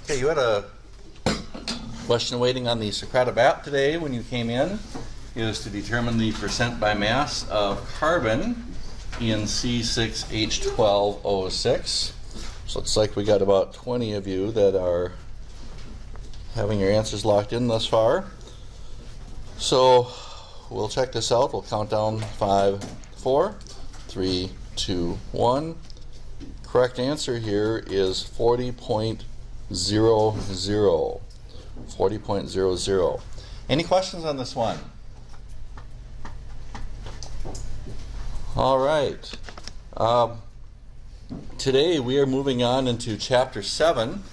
Okay, you had a question waiting on the Socratic app today when you came in. Is to determine the percent by mass of carbon in C6H12O6. So it's like we got about 20 of you that are having your answers locked in thus far. So we'll check this out. We'll count down 5, 4, 3, 2, 1. Correct answer here is 40.00. 40.00. Any questions on this one? All right. Today we are moving on into Chapter 7.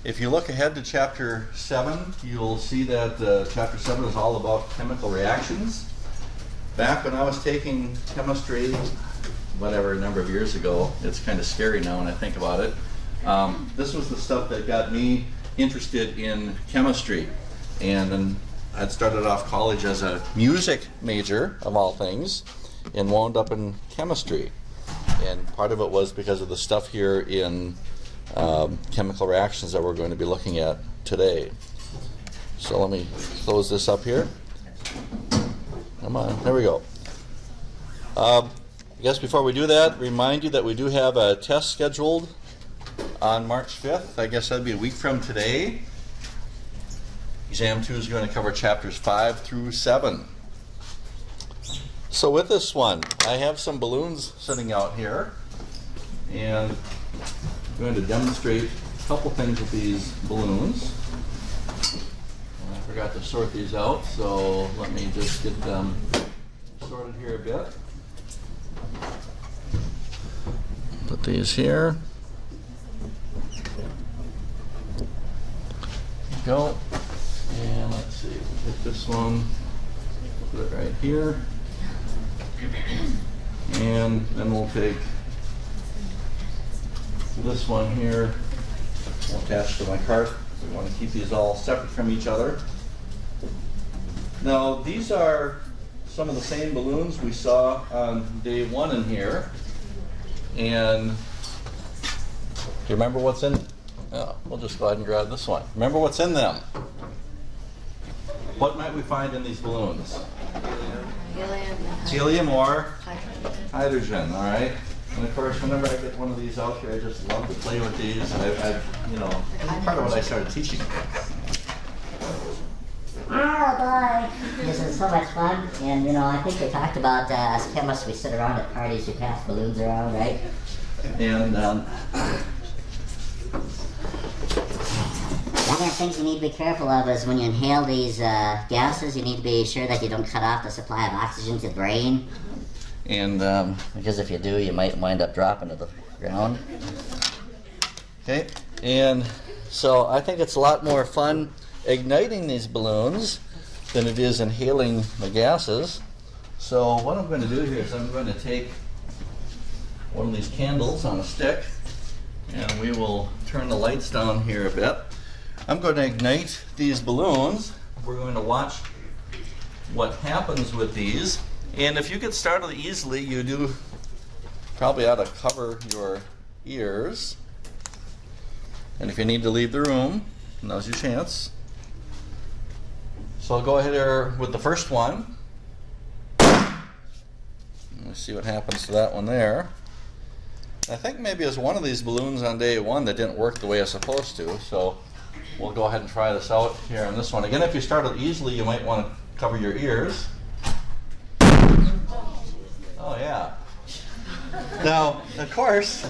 If you look ahead to Chapter 7, you'll see that Chapter 7 is all about chemical reactions. Back when I was taking chemistry, whatever number of years ago, it's kind of scary now when I think about it. This was the stuff that got me interested in chemistry. And then I'd started off college as a music major, of all things, and wound up in chemistry. And part of it was because of the stuff here in chemical reactions that we're going to be looking at today. So let me close this up here. Come on, there we go. I guess before we do that, remind you that we do have a test scheduled on March 5th. I guess that'd be a week from today. Exam 2 is going to cover chapters 5 through 7. So with this one, I have some balloons sitting out here, and I'm going to demonstrate a couple things with these balloons. I forgot to sort these out, so let me just get them sorted here a bit. Put these here. Go. And let's see, hit this one, put it right here. And then we'll take this one here, we'll attach to my cart. We want to keep these all separate from each other. Now, these are some of the same balloons we saw on day 1 in here. And do you remember what's in? Oh, we'll just go ahead and grab this one. Remember what's in them? What might we find in these balloons? Helium or hydrogen, all right? And of course, whenever I get one of these out here, I just love to play with these. You know, it's part of what I started teaching. Oh boy, this is so much fun. And you know, I think they talked about as chemists, we sit around at parties, we pass balloons around, right? And one of the things you need to be careful of is when you inhale these gases, you need to be sure that you don't cut off the supply of oxygen to the brain. And because if you do, you might wind up dropping to the ground. okay, and so I think it's a lot more fun igniting these balloons than it is inhaling the gases. So what I'm going to do here is I'm going to take one of these candles on a stick, and we will turn the lights down here a bit. I'm going to ignite these balloons. We're going to watch what happens with these. And if you get started easily, you do probably ought to cover your ears. And if you need to leave the room, now's your chance. So I'll go ahead here with the first one. Let's see what happens to that one there. I think maybe it was one of these balloons on day 1 that didn't work the way it's supposed to. So we'll go ahead and try this out here on this one. Again, if you started easily, you might want to cover your ears. Oh, yeah. Now, of course,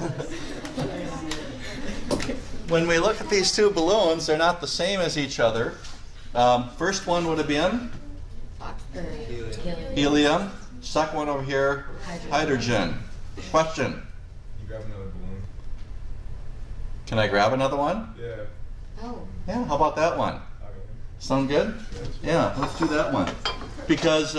when we look at these two balloons, they're not the same as each other. First one would have been helium. Second one over here, hydrogen. Question. You grab another balloon. Can I grab another one? Yeah. Oh. Yeah, how about that one? Sound good? Yeah, let's do that one. Because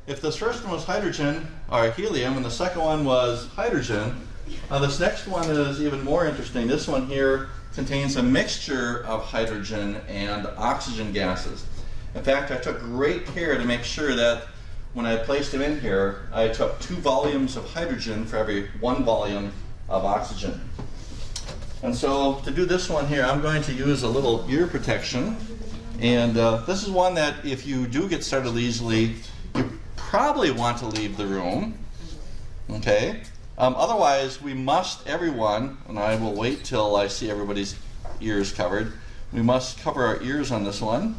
if this first one was hydrogen, or helium, and the second one was hydrogen, this next one is even more interesting. This one here contains a mixture of hydrogen and oxygen gases. In fact, I took great care to make sure that when I placed them in here, I took 2 volumes of hydrogen for every 1 volume of oxygen. And so to do this one here, I'm going to use a little ear protection. And this is one that if you do get started easily, you probably want to leave the room. Okay? Otherwise, we must, everyone, and I will wait till I see everybody's ears covered, we must cover our ears on this one.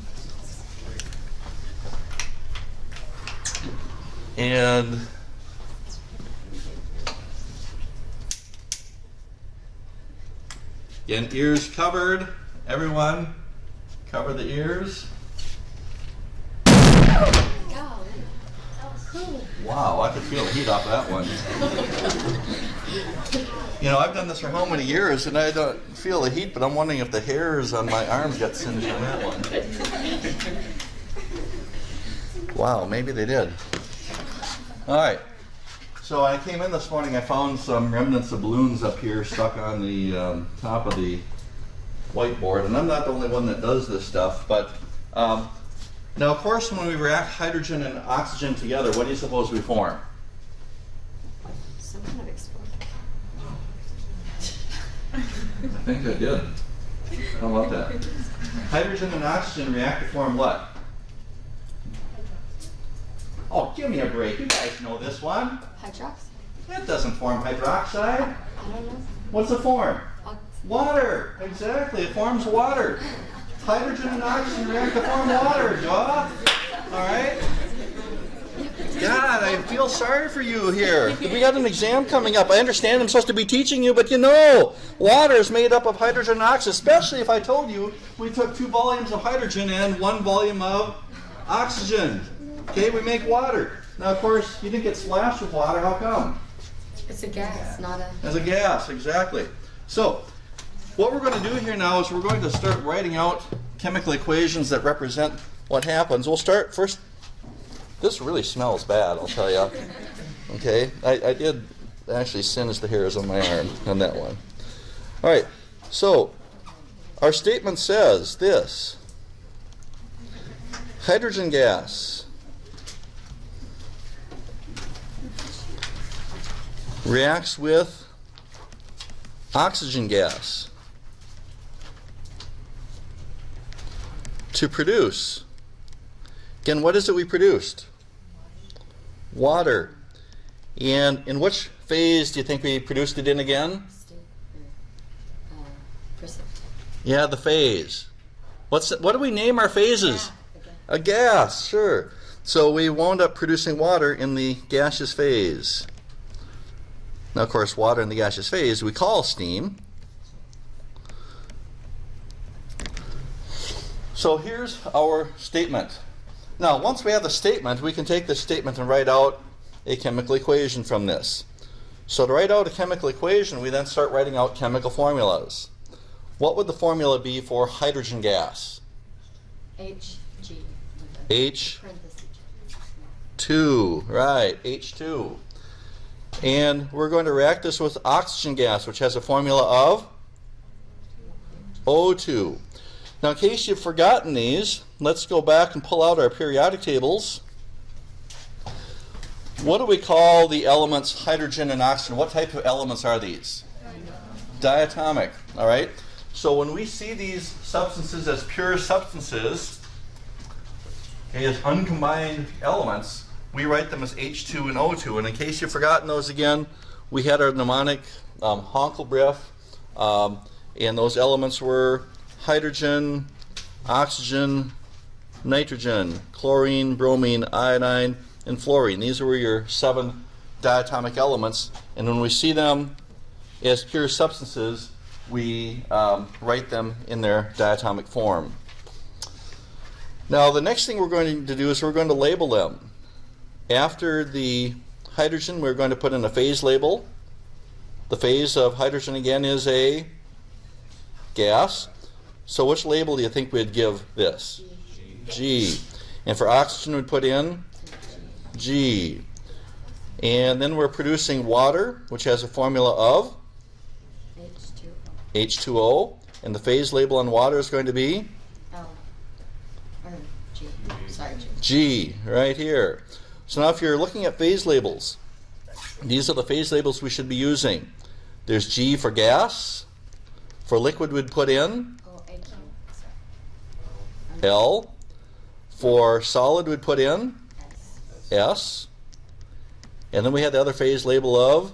And again, ears covered. Everyone, cover the ears. Wow, I could feel the heat off that one. You know, I've done this for how many years, and I don't feel the heat, but I'm wondering if the hairs on my arms got singed on that one. Wow, maybe they did. All right. So I came in this morning, I found some remnants of balloons up here stuck on the top of the whiteboard, and I'm not the only one that does this stuff, but now, of course, when we react hydrogen and oxygen together, what do you suppose we form? Some kind of explosion. I think I did. How about that? Hydrogen and oxygen react to form what? Oh, give me a break. You guys know this one. Hydroxide? It doesn't form hydroxide. I don't know. What's it form? Ox- Water. Exactly. It forms water. Hydrogen and oxygen react to form water, Jaw. All right? God, I feel sorry for you here. We got an exam coming up. I understand I'm supposed to be teaching you, but you know, water is made up of hydrogen and oxygen, especially if I told you we took 2 volumes of hydrogen and 1 volume of oxygen. Okay, we make water. Now, of course, you didn't get splashed with water. How come? It's a gas, not a... As a gas, exactly. So, what we're going to do here now is we're going to start writing out chemical equations that represent what happens. We'll start first. This really smells bad, I'll tell you. Okay, I did actually singe the hairs on my arm on that one. All right, so our statement says this. Hydrogen gas reacts with oxygen gas to produce. Again, what is it we produced? Water. And in which phase do you think we produced it in again? Precipitate. Yeah, the phase. What do we name our phases? A gas, sure. So we wound up producing water in the gaseous phase. Now, of course, water in the gaseous phase we call steam. So here's our statement. Now, once we have the statement, we can take this statement and write out a chemical equation from this. So to write out a chemical equation, we then start writing out chemical formulas. What would the formula be for hydrogen gas? HG. H2, Parentheses. right, H2. And we're going to react this with oxygen gas, which has a formula of O2. Now, in case you've forgotten these, let's go back and pull out our periodic tables. What do we call the elements hydrogen and oxygen? What type of elements are these? Diatomic. All right. So when we see these substances as pure substances, okay, as uncombined elements, we write them as H2 and O2. And in case you've forgotten those again, we had our mnemonic Honkelbrief, and those elements were hydrogen, oxygen, nitrogen, chlorine, bromine, iodine, and fluorine. These were your 7 diatomic elements. And when we see them as pure substances, we write them in their diatomic form. Now, the next thing we're going to do is we're going to label them. After the hydrogen, we're going to put in a phase label. The phase of hydrogen, again, is a gas. So which label do you think we'd give this? G. And for oxygen, we'd put in G. And then we're producing water, which has a formula of H2O. And the phase label on water is going to be G. Sorry, G. G, right here. So now if you're looking at phase labels, these are the phase labels we should be using. There's G for gas, For liquid, we'd put in Oh, AQ. Sorry. L. For solid, we'd put in S. S. And then we had the other phase label of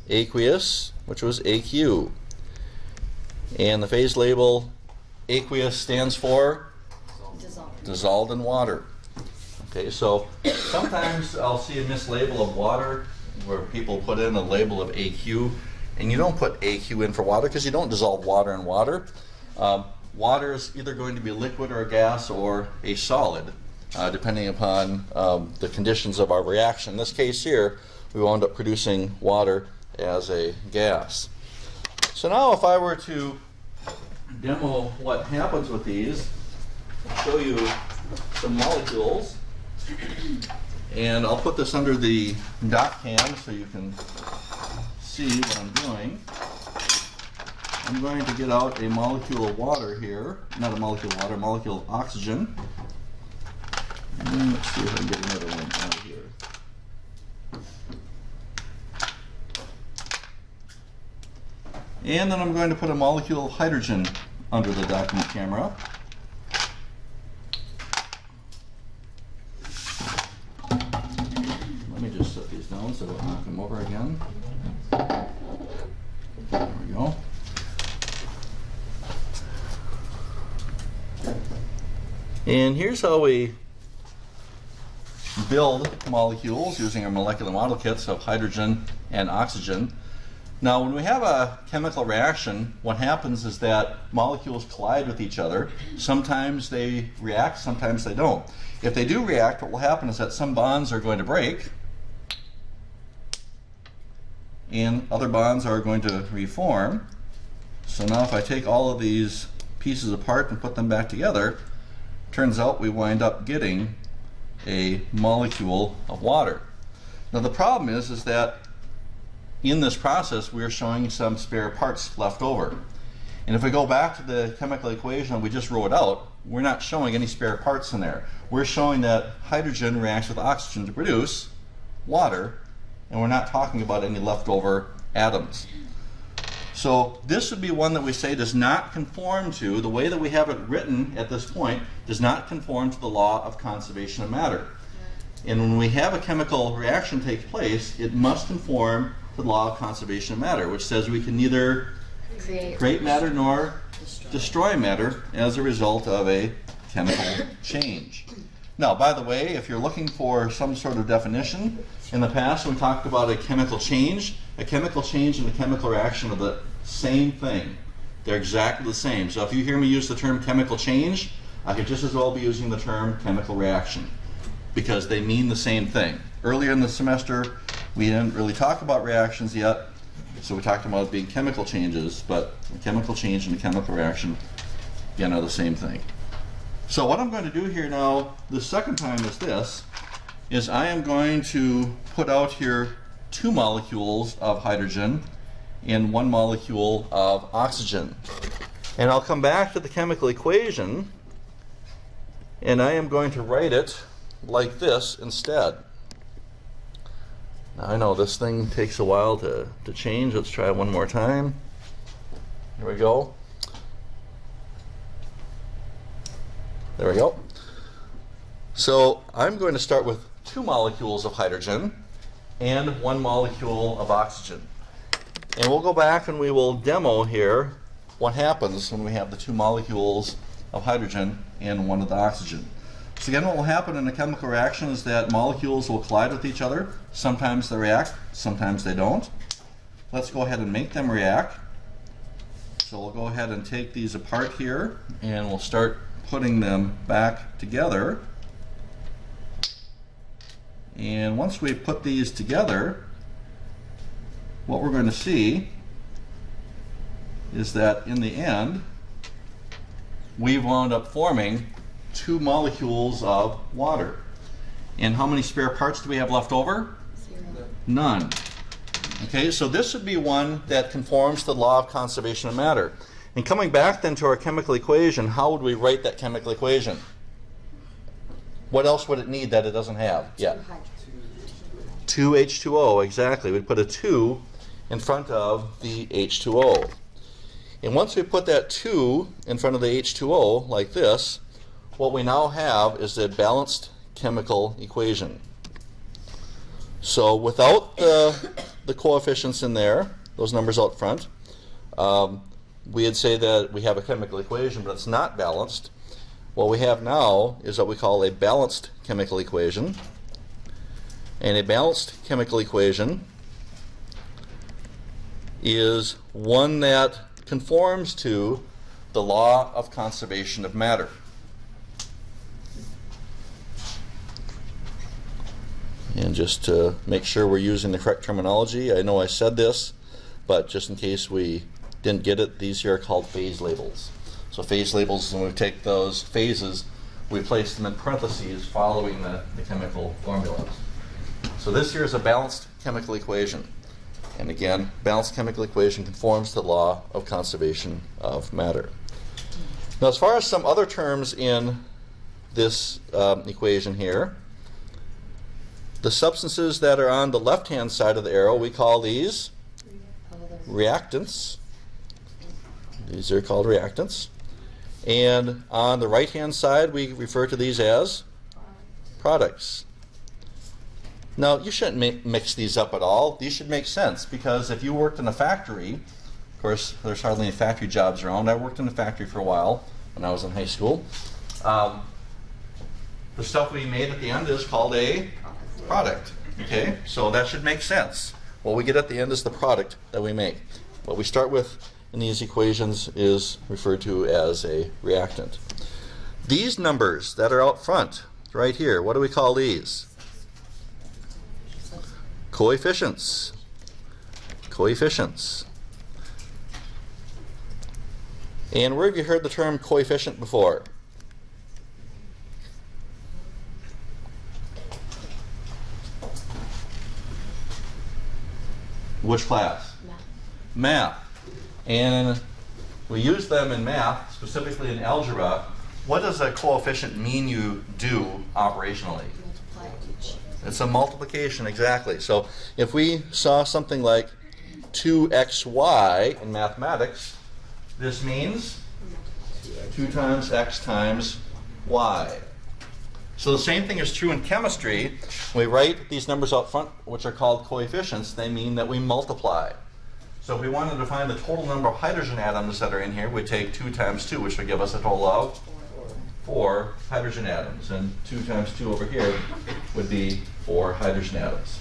aqueous, which was AQ. And the phase label aqueous stands for Dissolved. dissolved in water. Okay, so sometimes I'll see a mislabel of water where people put in a label of AQ, and you don't put AQ in for water because you don't dissolve water in water. Water is either going to be liquid or a gas or a solid, depending upon the conditions of our reaction. In this case here, we wound up producing water as a gas. So now if I were to demo what happens with these, show you some molecules, and I'll put this under the dot cam so you can see what I'm doing. I'm going to get out a molecule of water here, not a molecule of water, a molecule of oxygen. And let's see if I can get another one out here. And then I'm going to put a molecule of hydrogen under the document camera. Let me just set these down so I don't knock them over again. There we go. And here's how we build molecules using our molecular model kits of hydrogen and oxygen. Now, when we have a chemical reaction, what happens is that molecules collide with each other. Sometimes they react, sometimes they don't. If they do react, what will happen is that some bonds are going to break, and other bonds are going to reform. So now if I take all of these pieces apart and put them back together, turns out we wind up getting a molecule of water. Now the problem is that in this process we're showing some spare parts left over. And if we go back to the chemical equation we just wrote out, we're not showing any spare parts in there. We're showing that hydrogen reacts with oxygen to produce water, and we're not talking about any leftover atoms. So this would be one that we say does not conform to, the way that we have it written at this point, does not conform to the law of conservation of matter. And when we have a chemical reaction take place, it must conform to the law of conservation of matter, which says we can neither create matter nor destroy matter as a result of a chemical change. Now, by the way, if you're looking for some sort of definition, in the past when we talked about a chemical change and a chemical reaction are the same thing. They're exactly the same. So if you hear me use the term chemical change, I could just as well be using the term chemical reaction because they mean the same thing. Earlier in the semester, we didn't really talk about reactions yet, so we talked about it being chemical changes, but a chemical change and a chemical reaction, again, are the same thing. So what I'm going to do here now, the second time is I am going to put out here 2 molecules of hydrogen and 1 molecule of oxygen. And I'll come back to the chemical equation, and I am going to write it like this instead. Now I know this thing takes a while to change. Let's try it one more time. Here we go. There we go. So I'm going to start with 2 molecules of hydrogen and 1 molecule of oxygen. And we'll go back and we will demo here what happens when we have the 2 molecules of hydrogen and 1 of the oxygen. So again, what will happen in a chemical reaction is that molecules will collide with each other. Sometimes they react, sometimes they don't. Let's go ahead and make them react. So we'll go ahead and take these apart here and we'll start putting them back together. And once we put these together, what we're going to see is that in the end, we've wound up forming 2 molecules of water. And how many spare parts do we have left over? 0. None. Okay, so this would be one that conforms to the law of conservation of matter. And coming back then to our chemical equation, how would we write that chemical equation? What else would it need that it doesn't have? Yeah. 2 2H2O, exactly. We'd put a 2 in front of the H2O. And once we put that 2 in front of the H2O like this, what we now have is a balanced chemical equation. So without the coefficients in there, those numbers out front, we'd say that we have a chemical equation, but it's not balanced. What we have now is what we call a balanced chemical equation. And a balanced chemical equation is one that conforms to the law of conservation of matter. And just to make sure we're using the correct terminology, I know I said this, but just in case we didn't get it, these here are called phase labels. So phase labels, when we take those phases, we place them in parentheses following the chemical formulas. So this here is a balanced chemical equation. And again, balanced chemical equation conforms to the law of conservation of matter. Now, as far as some other terms in this equation here, the substances that are on the left-hand side of the arrow, we call these reactants. These are called reactants. And on the right-hand side, we refer to these as products. Now, you shouldn't mix these up at all. These should make sense, because if you worked in a factory, of course, there's hardly any factory jobs around. I worked in a factory for a while when I was in high school. The stuff we made at the end is called a product. Okay, so that should make sense. What we get at the end is the product that we make. What we start with in these equations is referred to as a reactant. These numbers that are out front, right here, what do we call these? Coefficients. Coefficients. And where have you heard the term coefficient before? Which class? Math. And we use them in math, specifically in algebra. What does a coefficient mean you do operationally? It's a multiplication, exactly. So if we saw something like 2xy in mathematics, this means 2 times x times y. So the same thing is true in chemistry. When we write these numbers out front, which are called coefficients, they mean that we multiply. So if we wanted to find the total number of hydrogen atoms that are in here, we'd take 2 times 2, which would give us a total of 4 hydrogen atoms. And 2 times 2 over here would be 4 hydrogen atoms.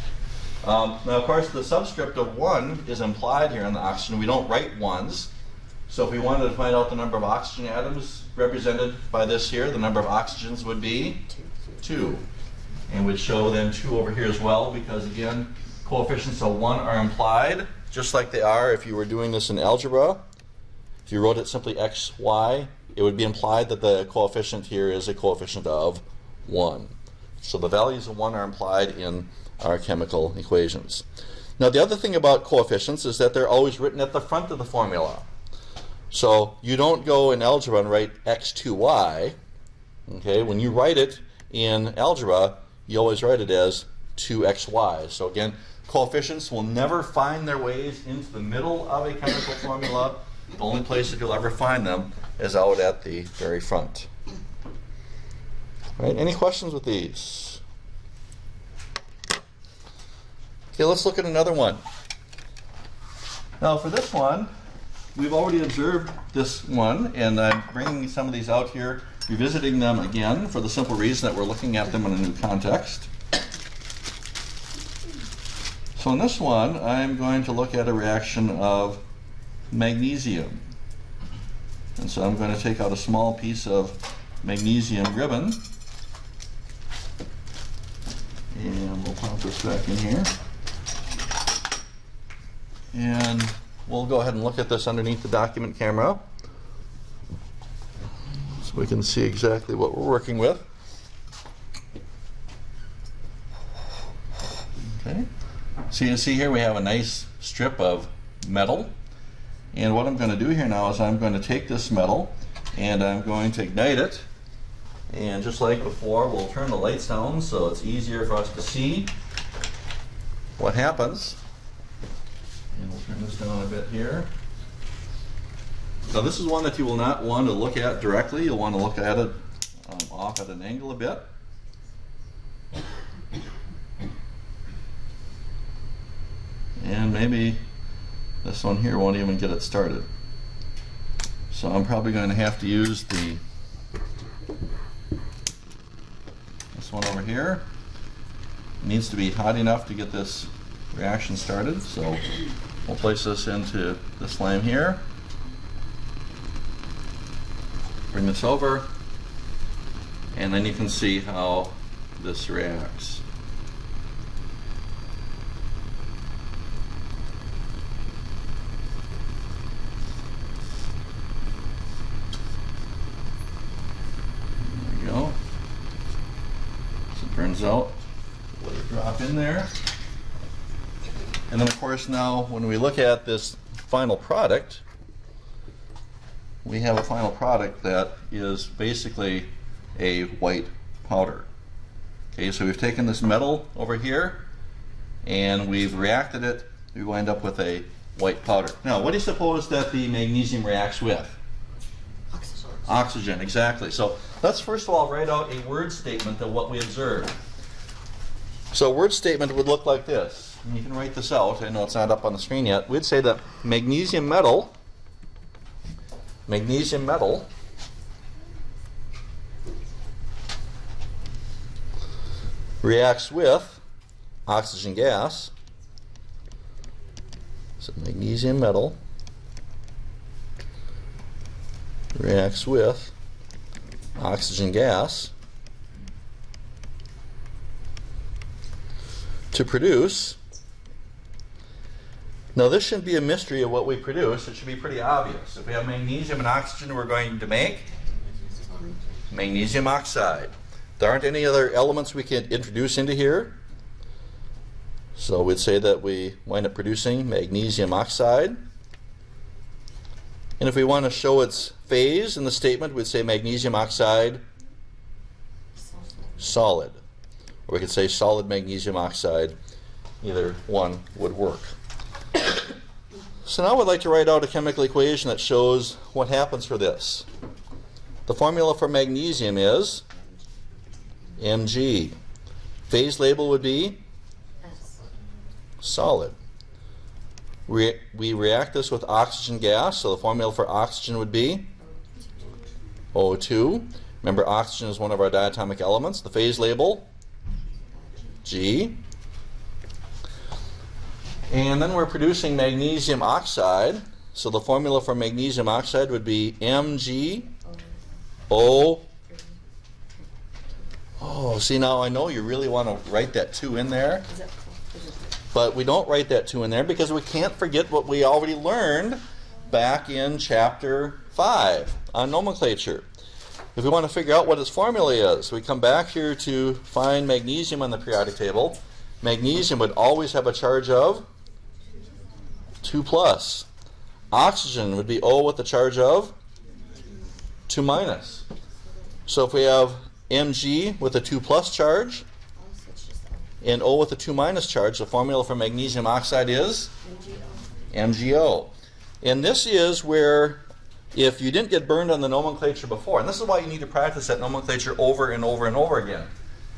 Now, of course, the subscript of 1 is implied here in the oxygen. We don't write 1s. So if we wanted to find out the number of oxygen atoms represented by this here, the number of oxygens would be 2. And we'd show then 2 over here as well, because again, coefficients of 1 are implied, just like they are if you were doing this in algebra. If you wrote it simply x, y, it would be implied that the coefficient here is a coefficient of 1. So the values of 1 are implied in our chemical equations. Now, the other thing about coefficients is that they're always written at the front of the formula. So you don't go in algebra and write x2y. Okay, when you write it in algebra, you always write it as 2xy. So again, coefficients will never find their ways into the middle of a chemical formula. The only place that you'll ever find them is out at the very front. All right, any questions with these? Okay, let's look at another one. Now for this one, we've already observed this one, and I'm bringing some of these out here, revisiting them again for the simple reason that we're looking at them in a new context. So in this one, I'm going to look at a reaction of magnesium. And so I'm going to take out a small piece of magnesium ribbon, and we'll pop this back in here. And we'll go ahead and look at this underneath the document camera so we can see exactly what we're working with. Okay. So you can see here we have a nice strip of metal. And what I'm going to do here now is I'm going to take this metal and I'm going to ignite it. And just like before, we'll turn the lights down so it's easier for us to see what happens. And we'll turn this down a bit here. Now this is one that you will not want to look at directly. You'll want to look at it off at an angle a bit. And maybe this one here won't even get it started. So I'm probably going to have to use this one over here. It needs to be hot enough to get this reaction started. So we'll place this into this flame here. Bring this over, and then you can see how this reacts. There we go. So it burns out. Let it drop in there. And then of course now when we look at this final product, we have a final product that is basically a white powder. Okay, so we've taken this metal over here and we've reacted it. We wind up with a white powder. Now, what do you suppose that the magnesium reacts with? Oxygen. Oxygen, exactly. So let's first of all write out a word statement of what we observed. So a word statement would look like this. And you can write this out. I know it's not up on the screen yet. We'd say that magnesium metal reacts with oxygen gas. So magnesium metal reacts with oxygen gas to produce. Now this shouldn't be a mystery of what we produce. It should be pretty obvious. If we have magnesium and oxygen, we're going to make magnesium oxide. There aren't any other elements we can introduce into here. So we'd say that we wind up producing magnesium oxide. And if we want to show its phase in the statement, we'd say magnesium oxide solid. Or we could say solid magnesium oxide. Either one would work. So now I'd like to write out a chemical equation that shows what happens for this. The formula for magnesium is Mg. Phase label would be solid. We react this with oxygen gas, so the formula for oxygen would be O2. Remember, oxygen is one of our diatomic elements. The phase label, G. And then we're producing magnesium oxide, so the formula for magnesium oxide would be MgO. Oh, see, now I know you really want to write that 2 in there. But we don't write that 2 in there because we can't forget what we already learned back in chapter 5 on nomenclature. If we want to figure out what its formula is, we come back here to find magnesium on the periodic table. Magnesium would always have a charge of 2+. Oxygen would be O with a charge of 2-. So if we have Mg with a 2+ charge and O with a 2- charge, the formula for magnesium oxide is MgO. And this is where, if you didn't get burned on the nomenclature before, and this is why you need to practice that nomenclature over and over and over again.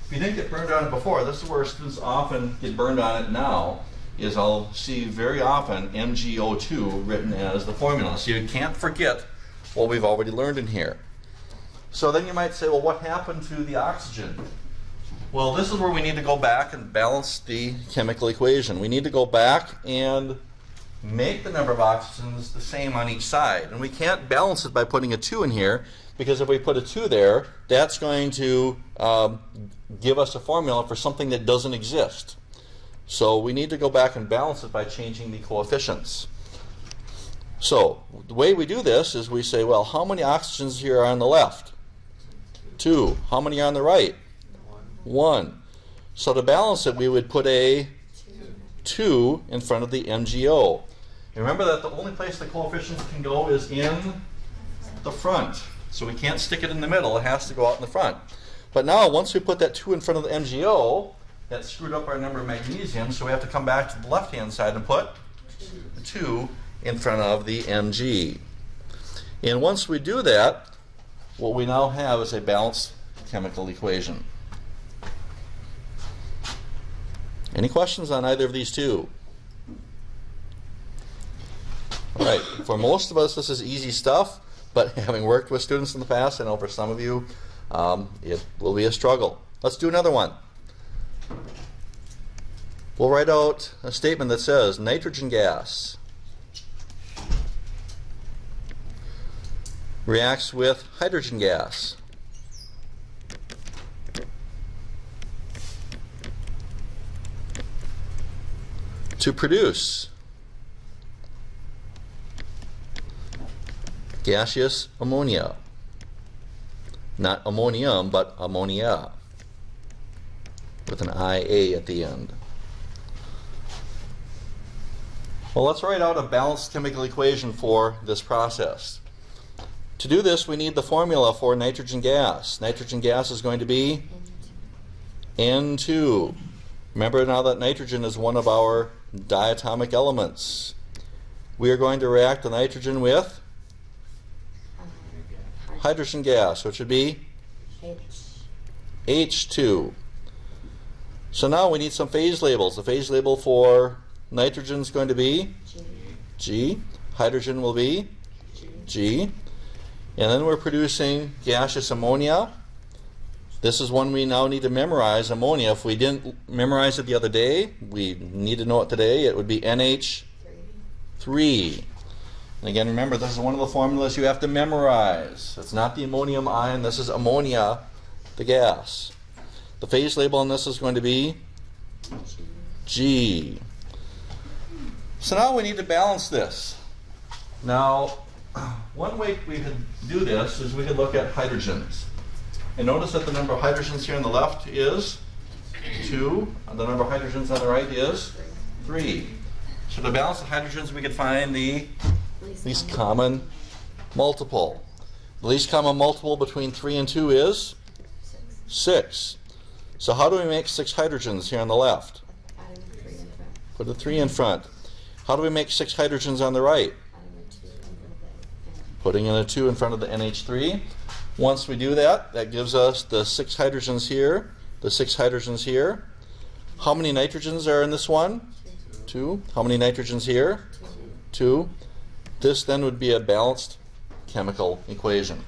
If you didn't get burned on it before, this is where students often get burned on it now, is I'll see very often MgO2 written as the formula. So you can't forget what we've already learned in here. So then you might say, well, what happened to the oxygen? Well, this is where we need to go back and balance the chemical equation. We need to go back and make the number of oxygens the same on each side. And we can't balance it by putting a 2 in here, because if we put a 2 there, that's going to give us a formula for something that doesn't exist. So we need to go back and balance it by changing the coefficients. So the way we do this is we say, well, how many oxygens here are on the left? 2. How many are on the right? 1. So to balance it, we would put a 2 in front of the MgO. And remember that the only place the coefficients can go is in the front. So we can't stick it in the middle. It has to go out in the front. But now, once we put that 2 in front of the MgO, that screwed up our number of magnesium, so we have to come back to the left-hand side and put 2 in front of the Mg. And once we do that, what we now have is a balanced chemical equation. Any questions on either of these two? All right, for most of us this is easy stuff, but having worked with students in the past, I know for some of you it will be a struggle. Let's do another one. We'll write out a statement that says nitrogen gas reacts with hydrogen gas to produce gaseous ammonia. Not ammonium, but ammonia, with an IA at the end. Well, let's write out a balanced chemical equation for this process. To do this, we need the formula for nitrogen gas. Nitrogen gas is going to be N2. Remember now that nitrogen is one of our diatomic elements. We are going to react the nitrogen with hydrogen gas, which would be H2. So now we need some phase labels. The phase label for nitrogen is going to be G. Hydrogen will be G. And then we're producing gaseous ammonia. This is one we now need to memorize, ammonia. If we didn't memorize it the other day, we need to know it today. It would be NH3. And again, remember, this is one of the formulas you have to memorize. It's not the ammonium ion. This is ammonia, the gas. The phase label on this is going to be G. So now we need to balance this. Now, one way we could do this is we could look at hydrogens. And notice that the number of hydrogens here on the left is 2, and the number of hydrogens on the right is 3. So to balance the hydrogens, we could find the least common multiple. The least common multiple between 3 and 2 is 6. So how do we make 6 hydrogens here on the left? Put a 3 in front. How do we make 6 hydrogens on the right? Putting in a 2 in front of the NH3. Once we do that, that gives us the 6 hydrogens here, the 6 hydrogens here. How many nitrogens are in this one? 2. How many nitrogens here? 2. This then would be a balanced chemical equation.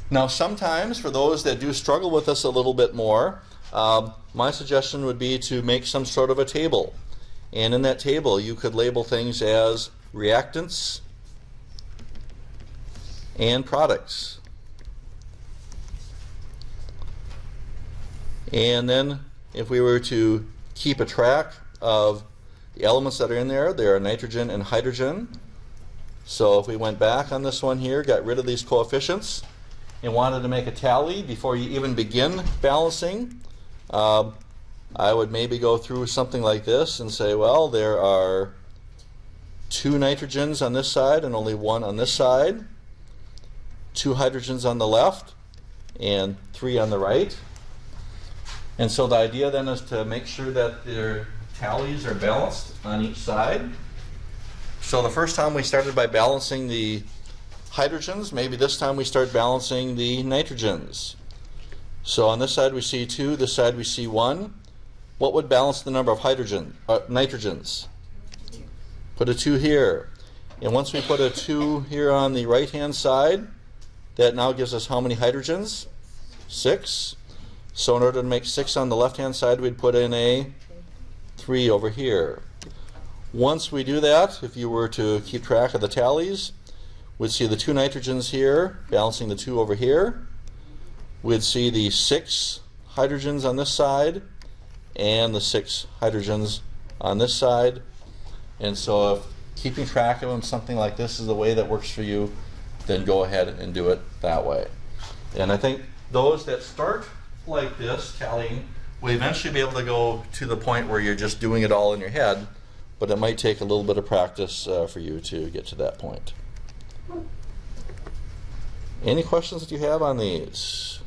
Now sometimes, for those that do struggle with this a little bit more, my suggestion would be to make some sort of a table. And in that table you could label things as reactants and products. And then if we were to keep a track of the elements that are in there, there are nitrogen and hydrogen. So if we went back on this one here, got rid of these coefficients, and wanted to make a tally before you even begin balancing, I would maybe go through something like this and say, well, there are 2 nitrogens on this side and only 1 on this side, 2 hydrogens on the left and 3 on the right. And so the idea then is to make sure that their tallies are balanced on each side. So the first time we started by balancing the hydrogens, maybe this time we start balancing the nitrogens. So on this side we see 2, this side we see 1. What would balance the number of nitrogens? Put a 2 here. And once we put a 2 here on the right hand side, that now gives us how many hydrogens? 6. So in order to make 6 on the left hand side, we'd put in a 3 over here. Once we do that, if you were to keep track of the tallies, we'd see the 2 nitrogens here balancing the 2 over here. We'd see the 6 hydrogens on this side and the 6 hydrogens on this side. And so if keeping track of them, something like this is the way that works for you, then go ahead and do it that way. And I think those that start like this, tallying, will eventually be able to go to the point where you're just doing it all in your head, but it might take a little bit of practice for you to get to that point. Any questions that you have on these?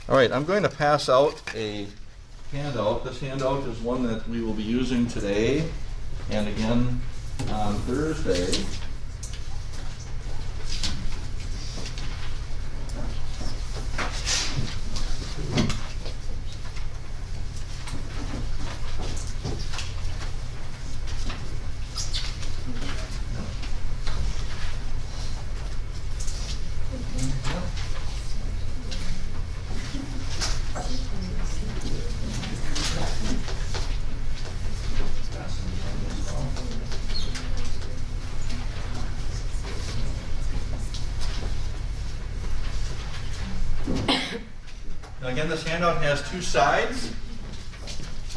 All right, I'm going to pass out a handout. This handout is one that we will be using today and again on Thursday. Now again, this handout has two sides.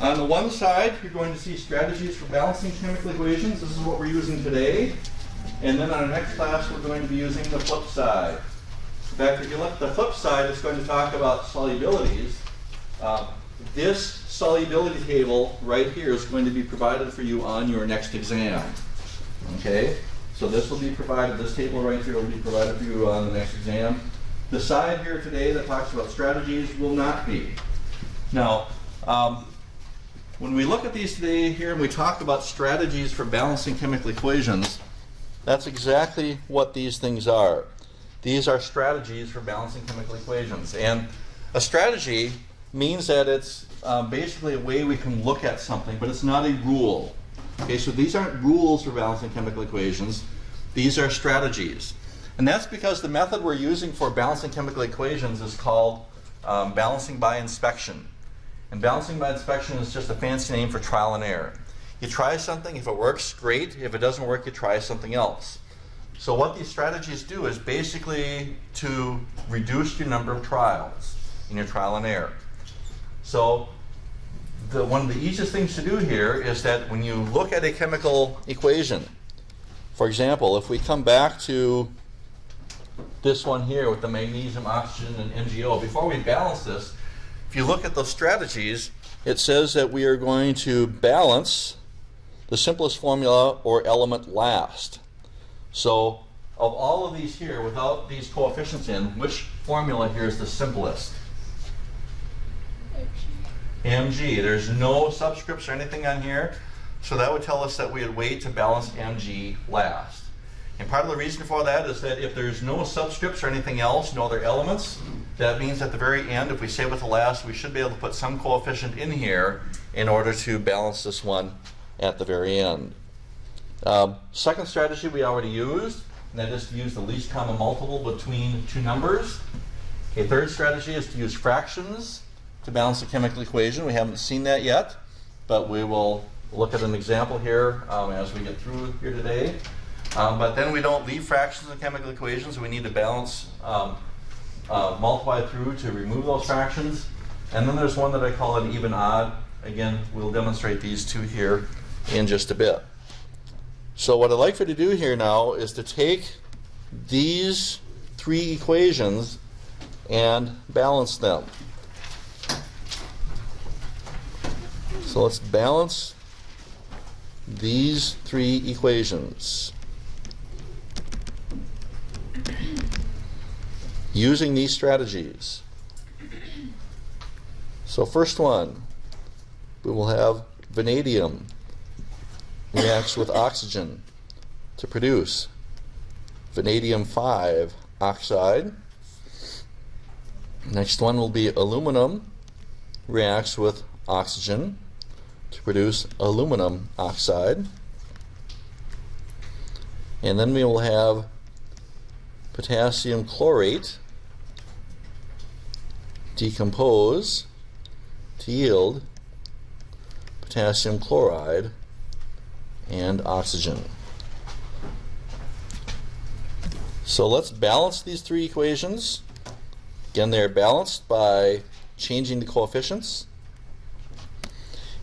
On the one side, you're going to see strategies for balancing chemical equations. This is what we're using today. And then on our next class, we're going to be using the flip side. In fact, if you look at the flip side, it's going to talk about solubilities. This solubility table right here is going to be provided for you on your next exam. Okay? So this will be provided, this table right here will be provided for you on the next exam. The side here today that talks about strategies will not be. Now, when we look at these today here and we talk about strategies for balancing chemical equations, that's exactly what these things are. These are strategies for balancing chemical equations. And a strategy means that it's basically a way we can look at something, but it's not a rule. Okay, so these aren't rules for balancing chemical equations. These are strategies. And that's because the method we're using for balancing chemical equations is called balancing by inspection. And balancing by inspection is just a fancy name for trial and error. You try something, if it works, great. If it doesn't work, you try something else. So what these strategies do is basically to reduce your number of trials in your trial and error. So one of the easiest things to do here is that when you look at a chemical equation, for example, if we come back to this one here with the magnesium, oxygen, and MgO, before we balance this, if you look at those strategies, it says that we are going to balance the simplest formula or element last. So of all of these here, without these coefficients in, which formula here is the simplest? Mg. There's no subscripts or anything on here, so that would tell us that we would wait to balance Mg last. And part of the reason for that is that if there's no subscripts or anything else, no other elements, that means at the very end, if we save with the last, we should be able to put some coefficient in here in order to balance this one at the very end. Second strategy we already used, and that is to use the least common multiple between two numbers. Okay, third strategy is to use fractions to balance a chemical equation. We haven't seen that yet, but we will look at an example here as we get through here today. But then we don't leave fractions in chemical equations. We need to balance, multiply through to remove those fractions. And then there's one that I call an even odd. Again, we'll demonstrate these two here in just a bit. So what I'd like for you to do here now is to take these three equations and balance them. So let's balance these three equations using these strategies. So first one, we will have vanadium reacts with oxygen to produce vanadium 5 oxide. Next one will be aluminum reacts with oxygen to produce aluminum oxide. And then we will have potassium chlorate decompose to yield potassium chloride and oxygen. So let's balance these three equations. Again, they're balanced by changing the coefficients.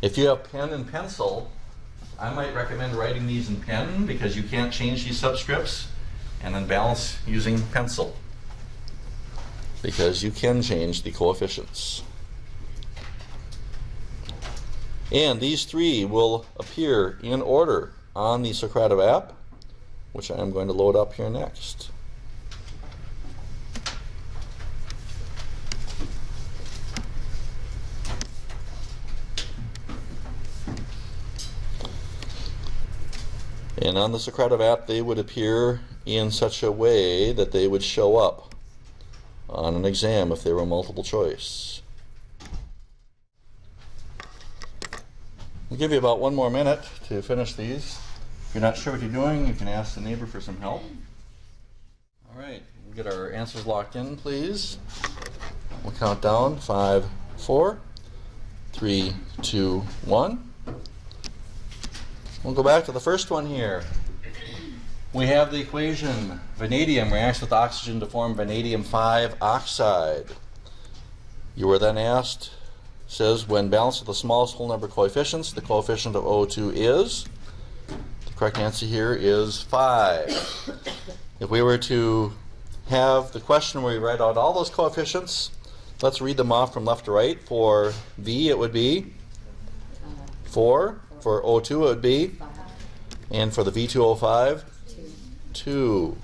If you have pen and pencil, I might recommend writing these in pen because you can't change these subscripts, and then balance using pencil because you can change the coefficients. And these three will appear in order on the Socrative app, which I am going to load up here next. And on the Socrative app, they would appear in such a way that they would show up on an exam if they were multiple choice. We'll give you about 1 more minute to finish these. If you're not sure what you're doing, you can ask the neighbor for some help. All right, we'll get our answers locked in, please. We'll count down 5, 4, 3, 2, 1. We'll go back to the first one here. We have the equation vanadium reacts with oxygen to form vanadium 5 oxide. You were then asked, says when balanced with the smallest whole number coefficients, the coefficient of O2 is? The correct answer here is 5. If we were to have the question where we write out all those coefficients, let's read them off from left to right. For V it would be 4. For O2 it would be, and for the V2O5, 2.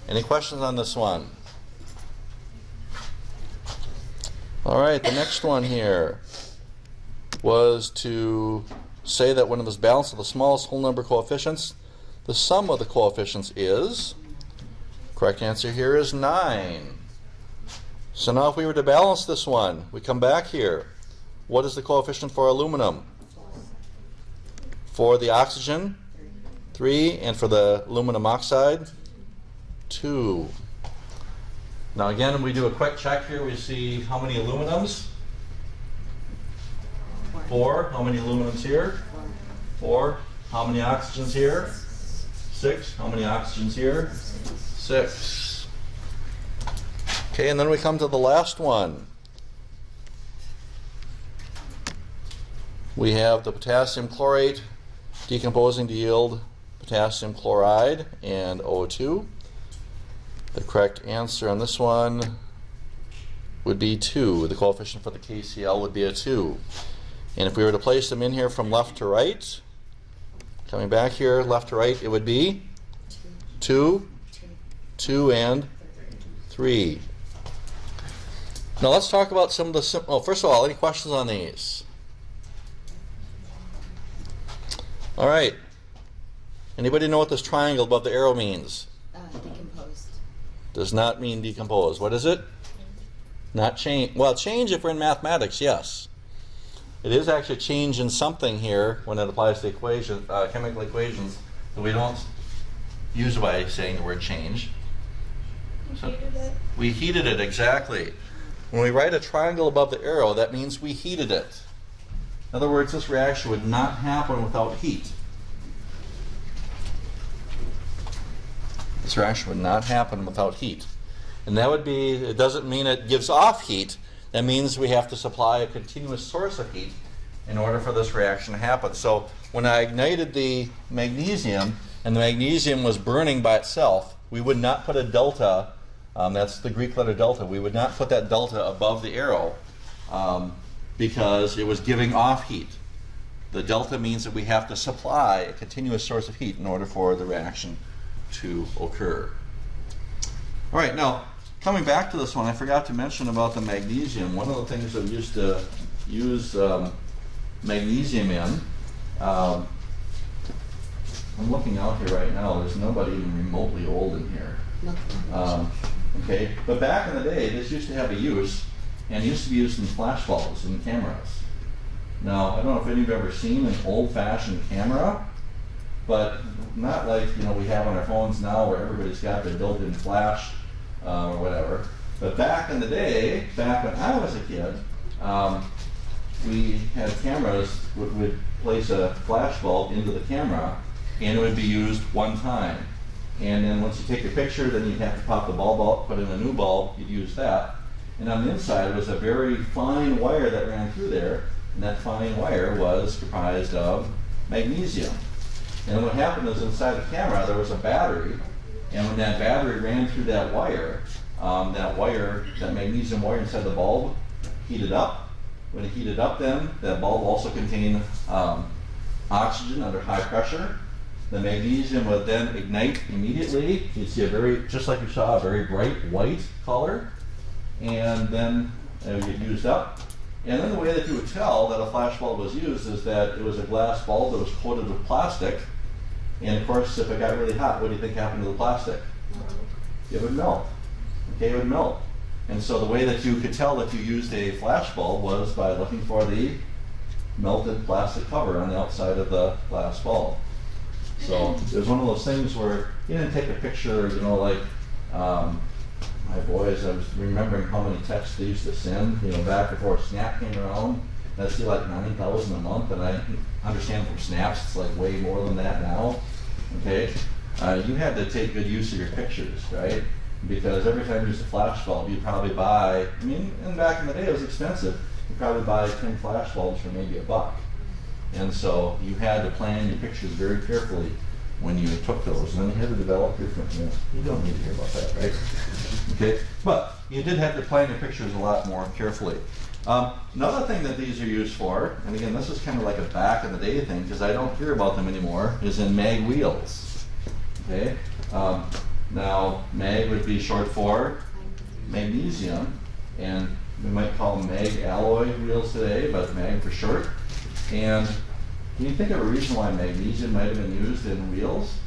Any questions on this one? All right, the next one here was to say that when it was balanced with the smallest whole number coefficients, the sum of the coefficients is, correct answer here is 9. So now if we were to balance this one, we come back here. What is the coefficient for aluminum? For the oxygen, 3, and for the aluminum oxide, 2. Now again, we do a quick check here. We see how many aluminums? 4. How many aluminums here? 4. How many oxygens here? 6. How many oxygens here? 6. Okay, and then we come to the last one. We have the potassium chlorate decomposing to yield potassium chloride and O2. The correct answer on this one would be 2. The coefficient for the KCl would be a 2. And if we were to place them in here from left to right, coming back here left to right, it would be 2, 2, and 3. Now let's talk about some of the simple. First of all, any questions on these? All right. Anybody know what this triangle above the arrow means? Decomposed. Does not mean decompose. What is it? Not change. Well, change if we're in mathematics, yes. It is actually a change in something here when it applies to equation, chemical equations that we don't use by saying the word change. So we heated it, exactly. When we write a triangle above the arrow, that means we heated it. In other words, this reaction would not happen without heat. This reaction would not happen without heat. And that would be, it doesn't mean it gives off heat. That means we have to supply a continuous source of heat in order for this reaction to happen. So when I ignited the magnesium and the magnesium was burning by itself, we would not put a delta, that's the Greek letter delta, we would not put that delta above the arrow because it was giving off heat. The delta means that we have to supply a continuous source of heat in order for the reaction to occur. All right, now coming back to this one, I forgot to mention about the magnesium. One of the things that we used to use magnesium in, I'm looking out here right now, there's nobody even remotely old in here. Okay, but back in the day, this used to have a use, and it used to be used in flash bulbs in cameras. Now, I don't know if any of you have ever seen an old-fashioned camera, but not like we have on our phones now where everybody's got their built-in flash or whatever. But back in the day, back when I was a kid, we had cameras would place a flash bulb into the camera, and it would be used one time. And then once you take a picture, then you'd have to pop the bulb out, put in a new bulb, you'd use that. And on the inside was a very fine wire that ran through there, and that fine wire was comprised of magnesium. And what happened is inside the camera there was a battery, and when that battery ran through that wire, that magnesium wire inside the bulb heated up. When it heated up then, that bulb also contained oxygen under high pressure. The magnesium would then ignite immediately. You'd see just like you saw, a very bright white color. And then it would get used up. And then the way that you would tell that a flash bulb was used is that it was a glass bulb that was coated with plastic. And of course, if it got really hot, what do you think happened to the plastic? It would melt. Okay, it would melt. And so the way that you could tell that you used a flash bulb was by looking for the melted plastic cover on the outside of the glass bulb. So it was one of those things where you didn't take a picture, you know, like my boys, I was remembering how many texts they used to send, you know, back before Snap came around. I'd see like 9,000 a month, and I understand from Snaps it's like way more than that now. Okay, you had to take good use of your pictures, right? Because every time you used a flash bulb, you'd probably buy, I mean, and back in the day it was expensive. You'd probably buy 10 flash bulbs for maybe $1. And so you had to plan your pictures very carefully when you took those. And then you had to develop your, you don't need to hear about that, right? Okay, but you did have to plan your pictures a lot more carefully. Another thing that these are used for, and again, this is kind of like a back in the day thing because I don't hear about them anymore, is in mag wheels. Okay, now mag would be short for magnesium, and we might call them mag alloy wheels today, but mag for short. And can you think of a reason why magnesium might have been used in wheels?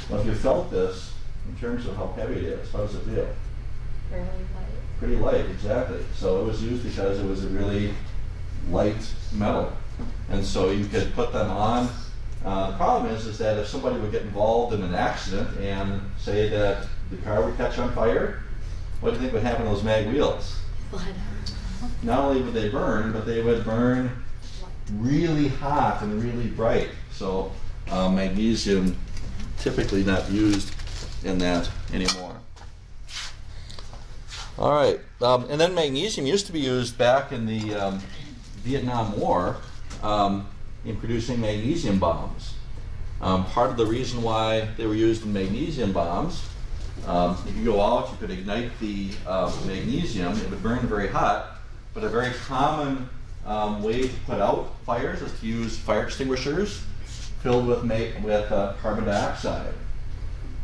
Well, if you felt this in terms of how heavy it is, how does it feel? Fairly light. Pretty light, exactly. So it was used because it was a really light metal. And so you could put them on. The problem is that if somebody would get involved in an accident and say that the car would catch on fire, what do you think would happen to those mag wheels? Blood. Not only would they burn, but they would burn really hot and really bright. So magnesium typically not used in that anymore. All right, and then magnesium used to be used back in the Vietnam War in producing magnesium bombs. Part of the reason why they were used in magnesium bombs, if you go out, you could ignite the magnesium. It would burn very hot, but a very common way to put out fires is to use fire extinguishers filled with carbon dioxide.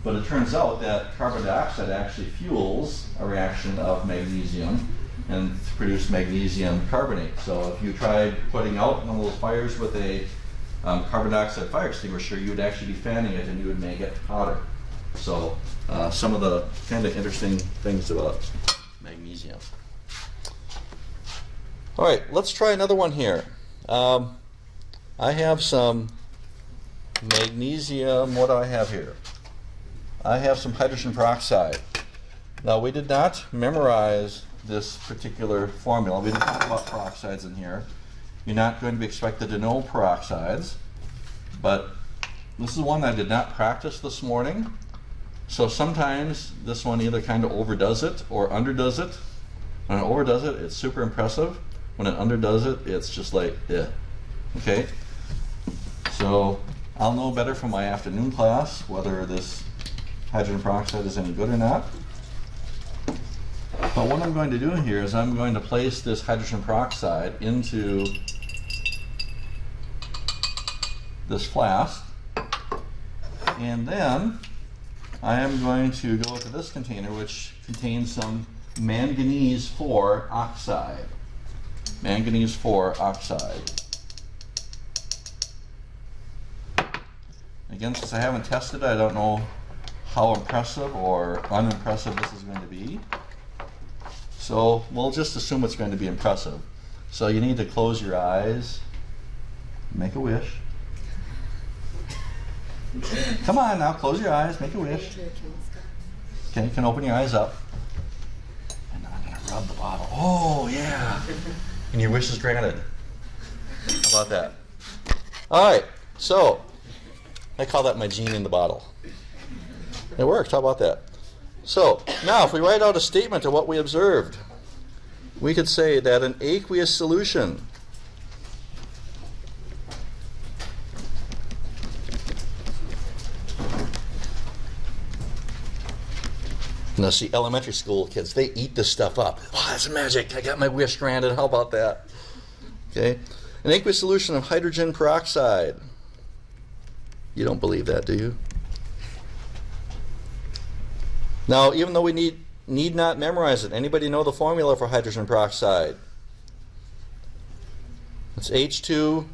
But it turns out that carbon dioxide actually fuels a reaction of magnesium and to produce magnesium carbonate. So if you tried putting out one of those fires with a carbon dioxide fire extinguisher, you would actually be fanning it and you would make it hotter. So some of the kind of interesting things about magnesium. All right, let's try another one here. I have some magnesium. What do I have here? I have some hydrogen peroxide. Now, we did not memorize this particular formula. We didn't talk about peroxides in here. You're not going to be expected to know peroxides, but this is one I did not practice this morning. So sometimes this one either kind of overdoes it or underdoes it. When it overdoes it, it's super impressive. When it underdoes it, it's just like, eh. Okay? So I'll know better from my afternoon class whether this hydrogen peroxide is any good or not. But what I'm going to do here is I'm going to place this hydrogen peroxide into this flask, and then I am going to go to this container which contains some manganese 4 oxide. Manganese 4 oxide. Again, since I haven't tested it, I don't know how impressive or unimpressive this is going to be. So we'll just assume it's going to be impressive. So you need to close your eyes, make a wish. Come on now, close your eyes, make a wish. Okay, you can open your eyes up. And I'm going to rub the bottle. Oh, yeah. And your wish is granted. How about that? All right, so I call that my genie in the bottle. It worked. How about that? So now if we write out a statement of what we observed, we could say that an aqueous solution now see, elementary school kids, they eat this stuff up. Oh, that's magic. I got my wish granted. How about that? Okay. An aqueous solution of hydrogen peroxide. You don't believe that, do you? Now, even though we need not memorize it, anybody know the formula for hydrogen peroxide? It's H2O2.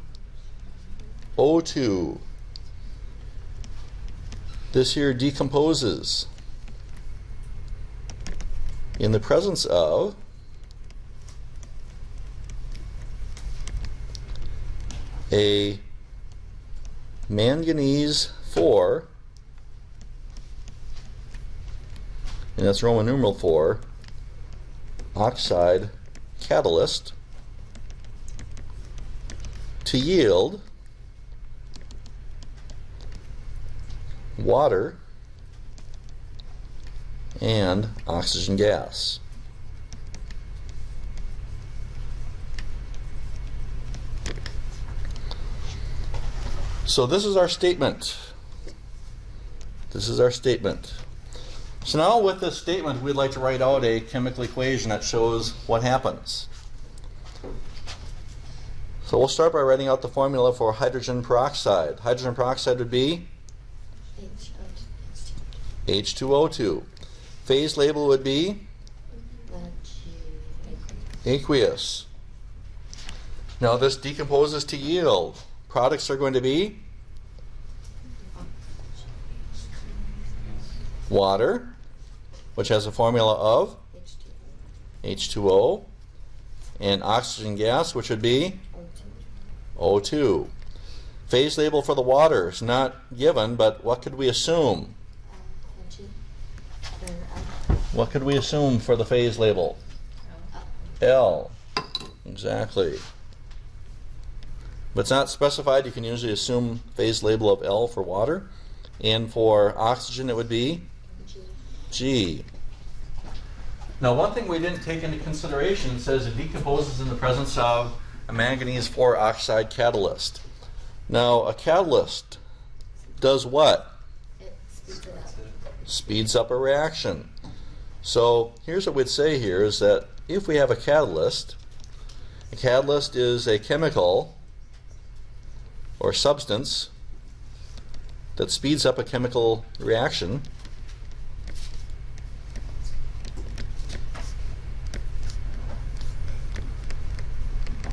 This here decomposes in the presence of a manganese 4, and that's Roman numeral 4, oxide catalyst to yield water and oxygen gas. So this is our statement. This is our statement. So now with this statement, we'd like to write out a chemical equation that shows what happens. So we'll start by writing out the formula for hydrogen peroxide. Hydrogen peroxide would be H2O2. Phase label would be aqueous. Now this decomposes to yield. Products are going to be water, which has a formula of H2O, and oxygen gas, which would be O2. Phase label for the water is not given, but what could we assume? What could we assume for the phase label? L. Exactly. But it's not specified. You can usually assume phase label of L for water. And for oxygen, it would be G. Now, one thing we didn't take into consideration, it says it decomposes in the presence of a manganese 4 oxide catalyst. Now, a catalyst does what? It speeds it up. Speeds up a reaction. So here's what we'd say here is that if we have a catalyst is a chemical or substance that speeds up a chemical reaction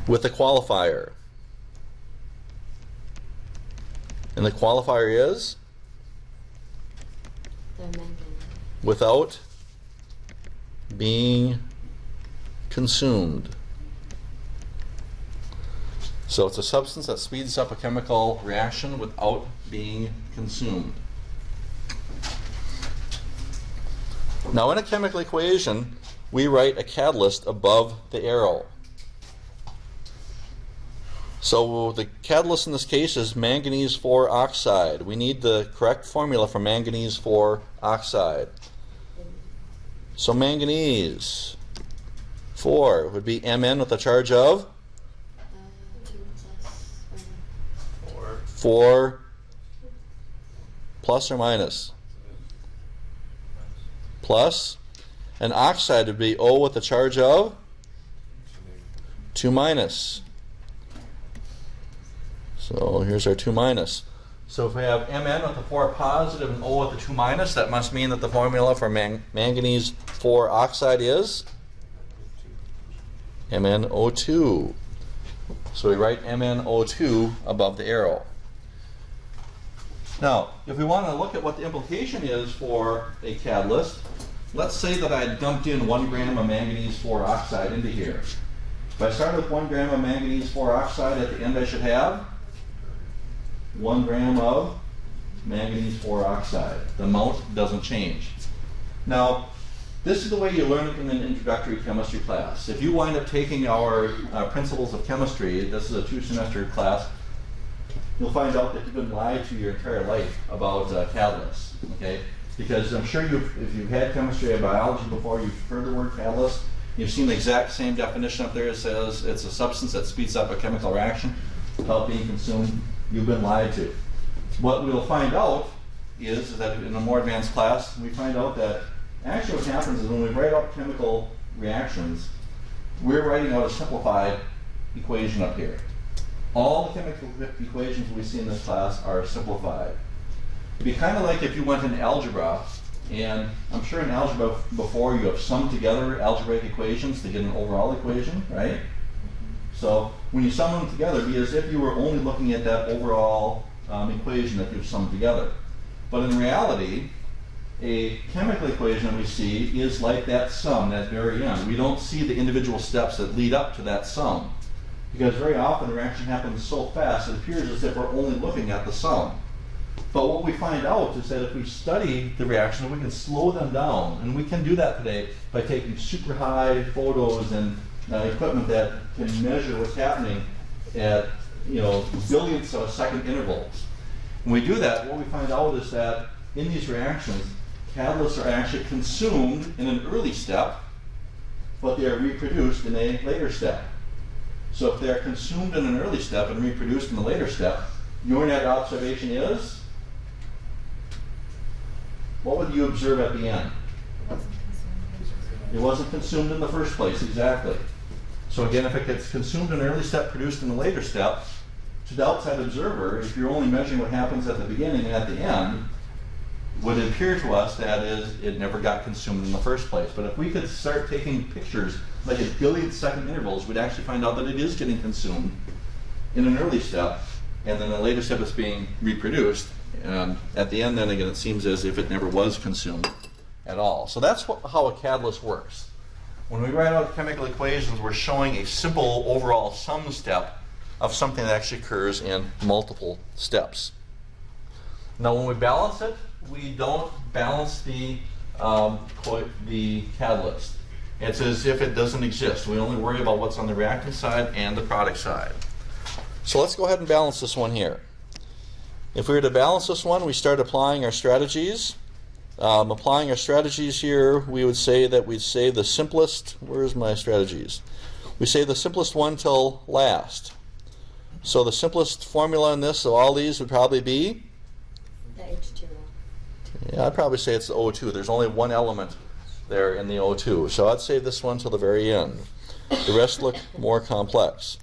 with a qualifier. And the qualifier is without being consumed. So it's a substance that speeds up a chemical reaction without being consumed. Now in a chemical equation, we write a catalyst above the arrow. So the catalyst in this case is manganese 4 oxide. We need the correct formula for manganese 4 oxide. So manganese 4 would be Mn with a charge of 4 plus or minus? Plus. And oxide would be O with a charge of 2 minus. So here's our 2 minus. So if we have Mn with a 4 positive and O with a 2 minus, that must mean that the formula for manganese 4 oxide is MnO2. So we write MnO2 above the arrow. Now, if we want to look at what the implication is for a catalyst, let's say that I dumped in 1 gram of manganese 4 oxide into here. If I start with 1 gram of manganese 4 oxide, at the end I should have 1 gram of manganese 4 oxide. The amount doesn't change. Now, this is the way you learn it in an introductory chemistry class. If you wind up taking our principles of chemistry, this is a 2-semester class, you'll find out that you've been lied to your entire life about catalysts. Okay? Because I'm sure if you've had chemistry or biology before, you've heard the word catalyst. You've seen the exact same definition up there. It says it's a substance that speeds up a chemical reaction without being consumed. You've been lied to. What we'll find out is that in a more advanced class, we find out that actually what happens is when we write out chemical reactions, we're writing out a simplified equation up here. All the chemical equations we see in this class are simplified. It'd be kind of like if you went in algebra, and I'm sure in algebra before you have summed together algebraic equations to get an overall equation, right? So when you sum them together, it'd be as if you were only looking at that overall equation that you've summed together. But in reality, a chemical equation that we see is like that sum, that very end. We don't see the individual steps that lead up to that sum. Because very often the reaction happens so fast, it appears as if we're only looking at the sum. But what we find out is that if we study the reaction, we can slow them down. And we can do that today by taking super high photos and equipment that can measure what's happening at billionths of a second intervals. When we do that, what we find out is that in these reactions, catalysts are actually consumed in an early step, but they are reproduced in a later step. So if they're consumed in an early step and reproduced in a later step, your net observation is, what would you observe at the end? It wasn't consumed in the first place, exactly. So again, if it gets consumed in an early step, produced in a later step, to the outside observer, if you're only measuring what happens at the beginning and at the end, would appear to us that is, it never got consumed in the first place. But if we could start taking pictures like at billionth second intervals, we'd actually find out that it is getting consumed in an early step, and then a later step is being reproduced. At the end, then again, it seems as if it never was consumed at all. So that's how a catalyst works. When we write out chemical equations, we're showing a simple overall sum step of something that actually occurs in multiple steps. Now, when we balance it, we don't balance the catalyst. It's as if it doesn't exist. We only worry about what's on the reactant side and the product side. So let's go ahead and balance this one here. If we were to balance this one, we start applying our strategies. Applying our strategies here, we would say that we'd save the simplest, where's my strategies? We save the simplest one till last. So the simplest formula in this of all these would probably be? The H2O. Yeah, I'd probably say it's the O2. There's only one element there in the O2. So I'd save this one till the very end. The rest look more complex.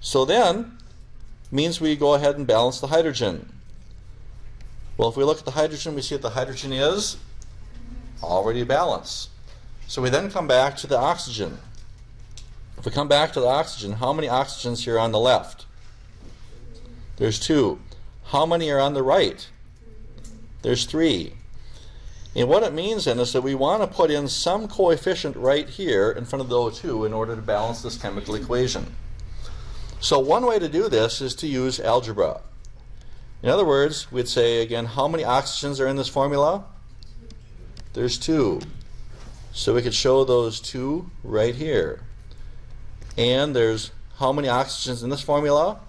So then, means we go ahead and balance the hydrogen. Well, if we look at the hydrogen, we see that the hydrogen is already balanced. So we then come back to the oxygen. If we come back to the oxygen, how many oxygens here on the left? There's 2. How many are on the right? There's 3. And what it means then is that we want to put in some coefficient right here in front of the O2 in order to balance this chemical equation. So one way to do this is to use algebra. In other words, we'd say again, how many oxygens are in this formula? There's 2. So we could show those 2 right here. And there's how many oxygens in this formula?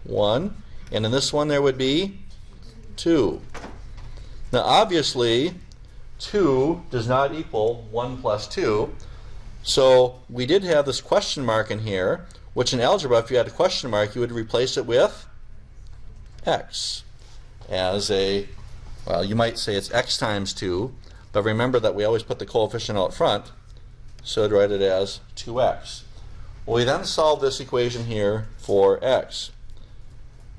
1. And in this one there would be 2. Now obviously 2 does not equal 1 plus 2. So we did have this question mark in here, which in algebra, if you had a question mark, you would replace it with x as a, well, you might say it's x times 2, but remember that we always put the coefficient out front, so I'd write it as 2x. Well, we then solve this equation here for x.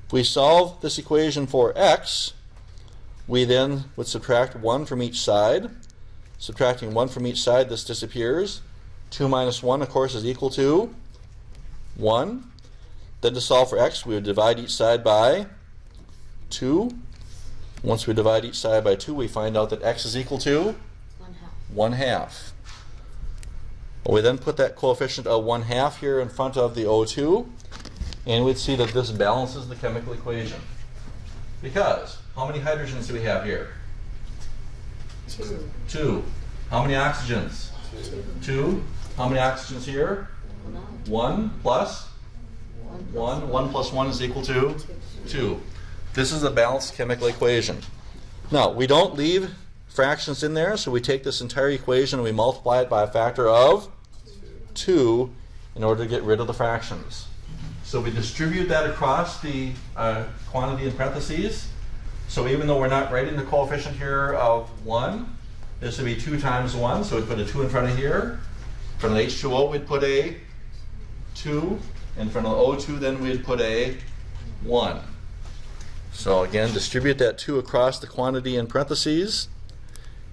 If we solve this equation for x, we then would subtract 1 from each side. Subtracting 1 from each side, this disappears. 2 minus 1, of course, is equal to 1. Then to solve for x, we would divide each side by 2. Once we divide each side by 2, we find out that x is equal to 1/2. Well, we then put that coefficient of 1/2 here in front of the O2, and we'd see that this balances the chemical equation. Because, how many hydrogens do we have here? 2. How many oxygens? 2. How many oxygens here? 1 plus 1. 1 plus 1 is equal to 2. This is a balanced chemical equation. Now, we don't leave fractions in there, so we take this entire equation and we multiply it by a factor of 2 in order to get rid of the fractions. So we distribute that across the quantity in parentheses. So even though we're not writing the coefficient here of 1, this would be 2 times 1, so we'd put a 2 in front of here. For the H2O, we'd put a 2. And for the O2, then we'd put a 1. So again, distribute that 2 across the quantity in parentheses,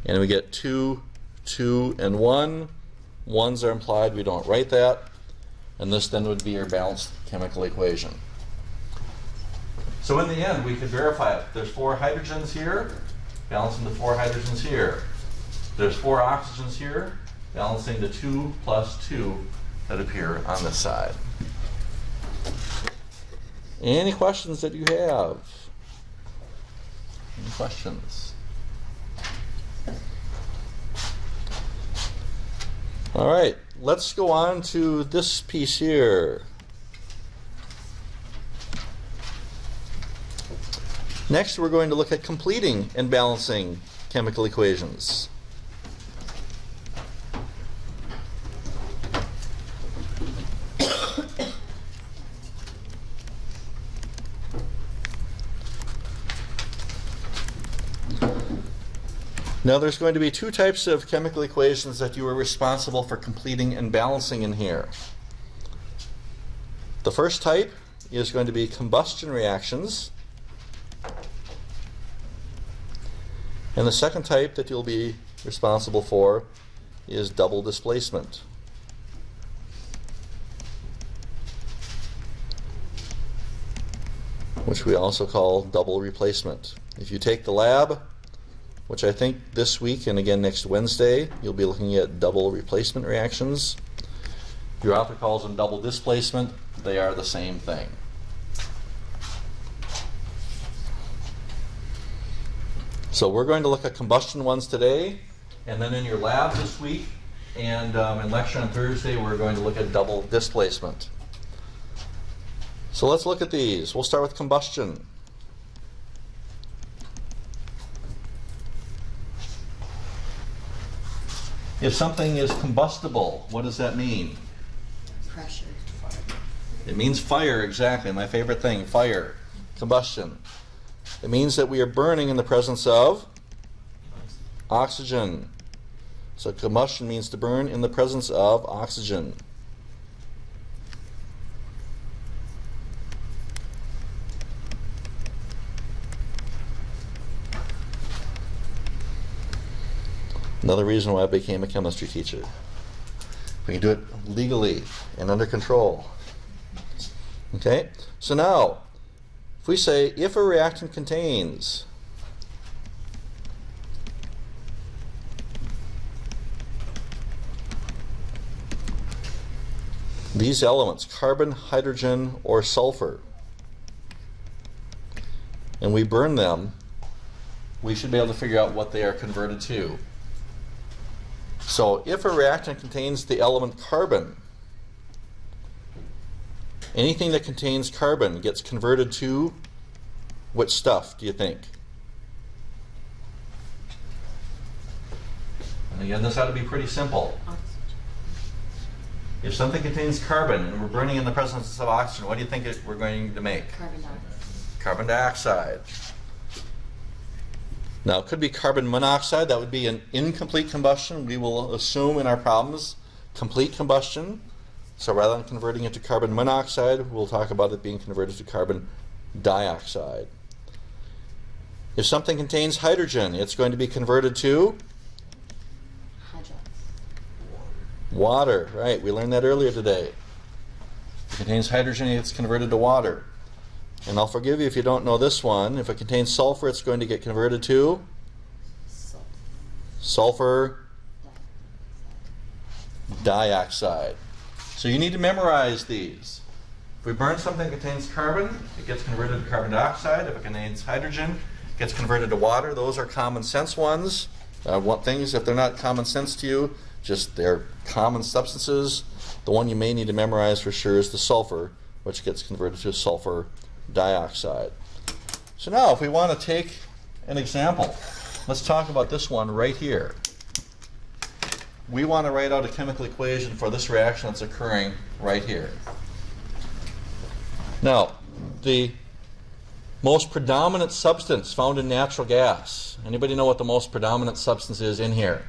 and we get 2, 2, and 1. 1s are implied, we don't write that. And this then would be your balanced chemical equation. So in the end, we could verify it. There's 4 hydrogens here, balancing the 4 hydrogens here. There's 4 oxygens here, balancing the 2 plus 2 that appear on this side. Any questions that you have? Any questions? All right, let's go on to this piece here. Next, we're going to look at completing and balancing chemical equations. Now there's going to be 2 types of chemical equations that you are responsible for completing and balancing in here. The first type is going to be combustion reactions. And the second type that you'll be responsible for is double displacement. Which we also call double replacement. If you take the lab, which I think this week and again next Wednesday, you'll be looking at double replacement reactions. Your author calls them double displacement. They are the same thing. So we're going to look at combustion ones today, and then in your lab this week and in lecture on Thursday, we're going to look at double displacement. So let's look at these. We'll start with combustion. If something is combustible, what does that mean? Pressure. It means fire, exactly. My favorite thing, fire, combustion. It means that we are burning in the presence of oxygen. So combustion means to burn in the presence of oxygen. Another reason why I became a chemistry teacher. We can do it legally and under control. Okay? So now, if we say, if a reactant contains these elements, carbon, hydrogen, or sulfur, and we burn them, we should be able to figure out what they are converted to. So if a reactant contains the element carbon, anything that contains carbon gets converted to what stuff, do you think? And again, this ought to be pretty simple. If something contains carbon and we're burning in the presence of oxygen, what do you think we're going to make? Carbon dioxide. Carbon dioxide. Now, it could be carbon monoxide. That would be an incomplete combustion. We will assume in our problems complete combustion. So rather than converting it to carbon monoxide, we'll talk about it being converted to carbon dioxide. If something contains hydrogen, it's going to be converted to water. Right, we learned that earlier today. If it contains hydrogen, it's converted to water. And I'll forgive you if you don't know this one. If it contains sulfur, it's going to get converted to sulfur dioxide. So you need to memorize these. If we burn something that contains carbon, it gets converted to carbon dioxide. If it contains hydrogen, it gets converted to water. Those are common sense ones. Things, if they're not common sense to you, just they're common substances. The one you may need to memorize for sure is the sulfur, which gets converted to sulfur dioxide. So now if we want to take an example, let's talk about this one right here. We want to write out a chemical equation for this reaction that's occurring right here. Now, the most predominant substance found in natural gas. Anybody know what the most predominant substance is in here?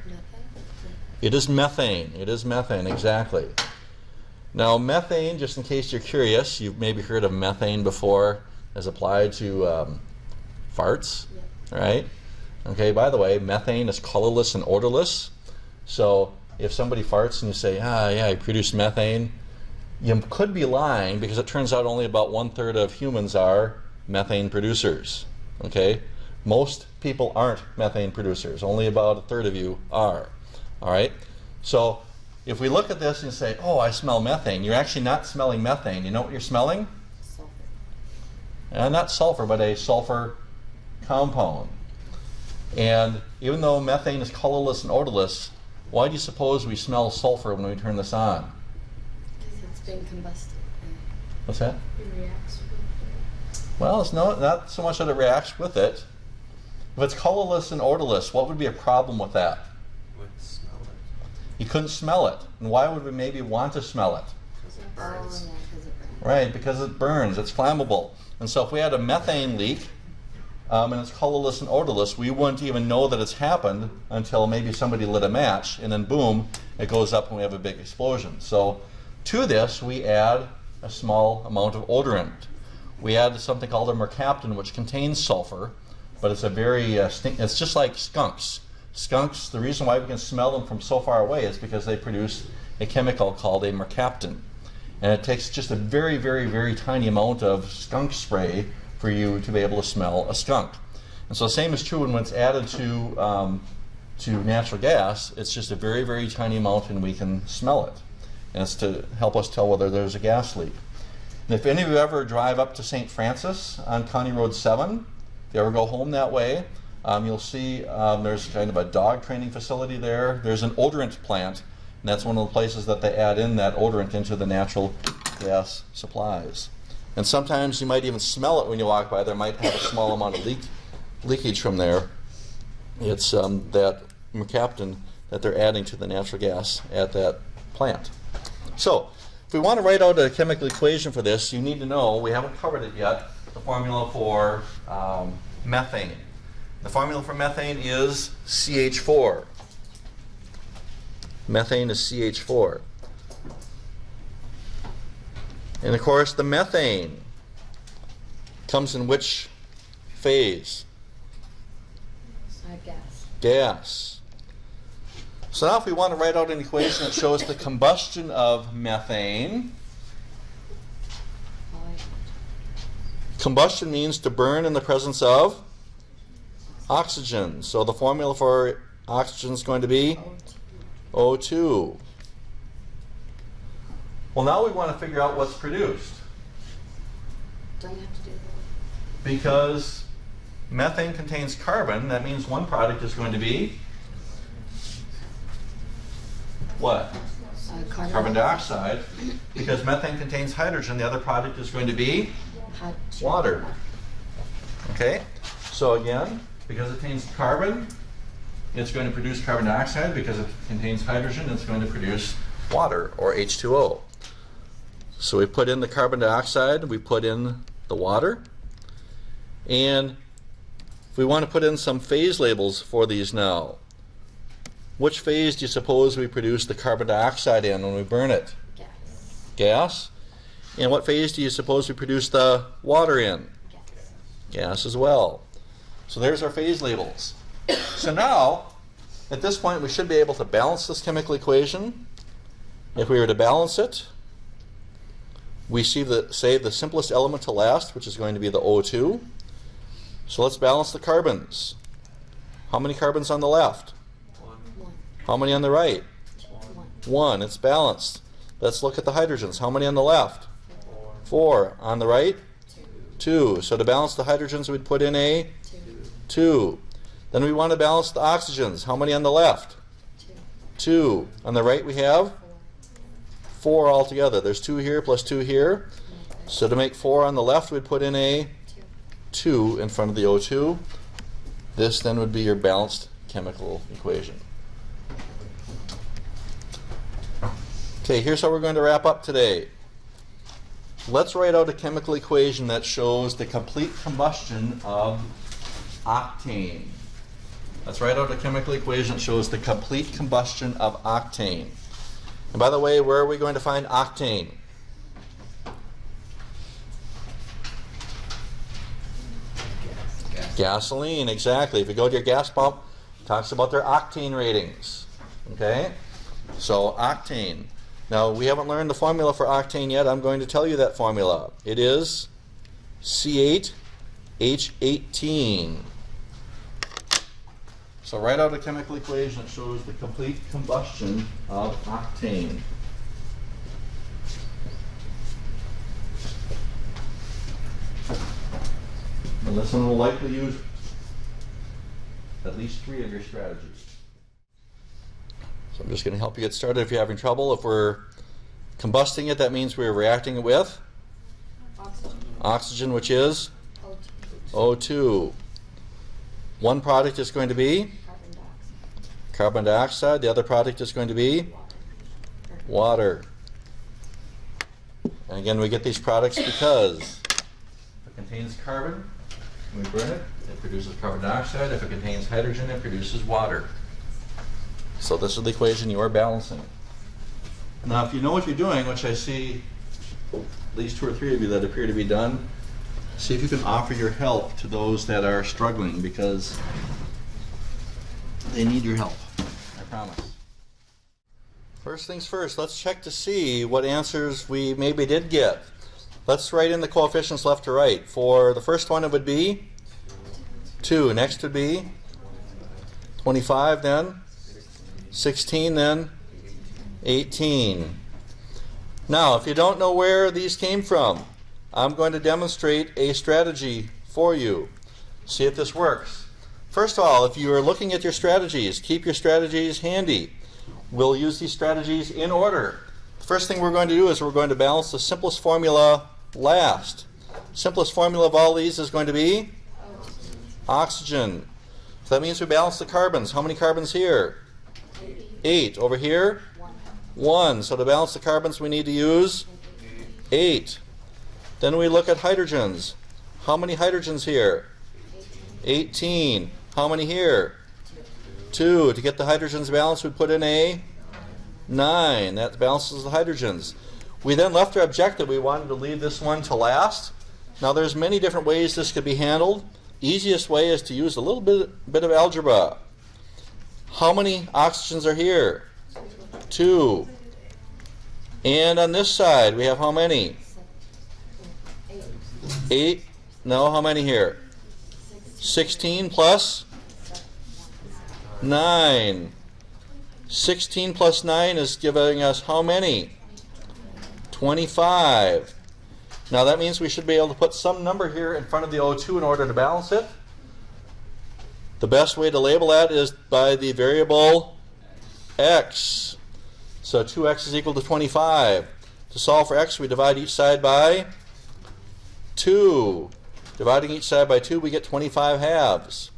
It is methane. It is methane, exactly. Now, methane, just in case you're curious, you've maybe heard of methane before as applied to farts, right? Okay, by the way, methane is colorless and odorless. So if somebody farts and you say, yeah, I produce methane, you could be lying because it turns out only about 1/3 of humans are methane producers. Okay? Most people aren't methane producers. Only about a third of you are. All right? So if we look at this and say, oh, I smell methane, you're actually not smelling methane. You know what you're smelling? Sulfur. Not sulfur, but a sulfur compound. And even though methane is colorless and odorless, why do you suppose we smell sulfur when we turn this on? Because it's been combusted. What's that? It reacts with Well, it's not so much that it reacts with it. If it's colorless and odorless, what would be a problem with that? Would smell it. You couldn't smell it. And why would we maybe want to smell it? Because it it. burns. Oh, yeah, because it burns. Right, because it burns, it's flammable. And so if we had a methane leak, and it's colorless and odorless, we wouldn't even know that it's happened until maybe somebody lit a match, and then boom, it goes up and we have a big explosion. So to this, we add a small amount of odorant. We add something called a mercaptan, which contains sulfur, but it's a very, it's just like skunks. Skunks, the reason why we can smell them from so far away is because they produce a chemical called a mercaptan. And it takes just a very, very, very tiny amount of skunk spray for you to be able to smell a skunk. And so the same is true when it's added to natural gas. It's just a very, very tiny amount and we can smell it. And it's to help us tell whether there's a gas leak. And if any of you ever drive up to St. Francis on County Road 7, if you ever go home that way, you'll see there's kind of a dog training facility there. There's an odorant plant, and that's one of the places that they add in that odorant into the natural gas supplies. And sometimes you might even smell it when you walk by. There might have a small amount of leakage from there. It's that mercaptan that they're adding to the natural gas at that plant. So if we want to write out a chemical equation for this, you need to know, we haven't covered it yet, the formula for methane. The formula for methane is CH4. Methane is CH4. And of course, the methane comes in which phase? Gas. Gas. So now if we want to write out an equation that shows the combustion of methane, combustion means to burn in the presence of oxygen. So the formula for oxygen is going to be O2. Well, now we want to figure out what's produced. Don't you have to do that? Because methane contains carbon, that means one product is going to be what? Carbon dioxide. Because methane contains hydrogen, the other product is going to be water. Okay? So again, because it contains carbon, it's going to produce carbon dioxide. Because it contains hydrogen, it's going to produce water, or H2O. So we put in the carbon dioxide, we put in the water, and if we want to put in some phase labels for these now, which phase do you suppose we produce the carbon dioxide in when we burn it? Gas. Gas. And what phase do you suppose we produce the water in? Gas. Gas as well. So there's our phase labels. So now, at this point, we should be able to balance this chemical equation. If we were to balance it, we save the simplest element to last, which is going to be the O2. So let's balance the carbons. How many carbons on the left? One. How many on the right? One. 1. It's balanced. Let's look at the hydrogens. How many on the left? 4. 4. On the right? 2. 2. So to balance the hydrogens, we'd put in a 2. 2. Then we want to balance the oxygens. How many on the left? 2. 2. On the right we have 4 altogether. There's 2 here plus 2 here. So to make 4 on the left, we'd put in a 2 in front of the O2. This then would be your balanced chemical equation. Okay, here's how we're going to wrap up today. Let's write out a chemical equation that shows the complete combustion of octane. Let's write out a chemical equation that shows the complete combustion of octane. And by the way, where are we going to find octane? Gasoline, exactly. If you go to your gas pump, it talks about their octane ratings. Okay? So octane. Now, we haven't learned the formula for octane yet. I'm going to tell you that formula. It is C8 H18. So write out a chemical equation that shows the complete combustion of octane. And this one will likely use at least 3 of your strategies. So I'm just going to help you get started if you're having trouble. If we're combusting it, that means we're reacting it with oxygen, which is O2. One product is going to be carbon dioxide. The other product is going to be water. And again, we get these products because if it contains carbon, we burn it, it produces carbon dioxide. If it contains hydrogen, it produces water. So this is the equation you are balancing. Now, if you know what you're doing, which I see at least 2 or 3 of you that appear to be done, see if you can offer your help to those that are struggling, because they need your help, I promise. First things first, let's check to see what answers we maybe did get. Let's write in the coefficients left to right. For the first one, it would be 2. Next would be 25, then 16, then 18. Now, if you don't know where these came from, I'm going to demonstrate a strategy for you. See if this works. First of all, if you are looking at your strategies, keep your strategies handy. We'll use these strategies in order. The first thing we're going to do is we're going to balance the simplest formula last. Simplest formula of all these is going to be oxygen. So that means we balance the carbons. How many carbons here? 8. Over here? 1. So to balance the carbons we need to use 8. Then we look at hydrogens. How many hydrogens here? 18. How many here? 2. To get the hydrogens balanced, we put in a 9. That balances the hydrogens. We then left our objective. We wanted to leave this one to last. Now there's many different ways this could be handled. Easiest way is to use a little bit of algebra. How many oxygens are here? 2. And on this side we have how many? 8. No, how many here? 16 plus 9. 16 plus 9 is giving us how many? 25. Now that means we should be able to put some number here in front of the O2 in order to balance it. The best way to label that is by the variable x. So 2x is equal to 25. To solve for x, we divide each side by 2. Dividing each side by 2, we get 25 halves.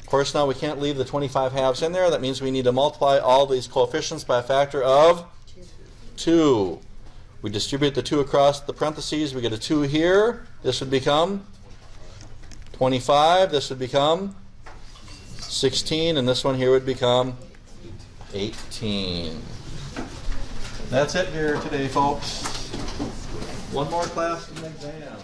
Of course, now we can't leave the 25 halves in there. That means we need to multiply all these coefficients by a factor of 2. We distribute the 2 across the parentheses. We get a 2 here. This would become 25. This would become 16. And this one here would become 18. That's it here today, folks. One more class and exam.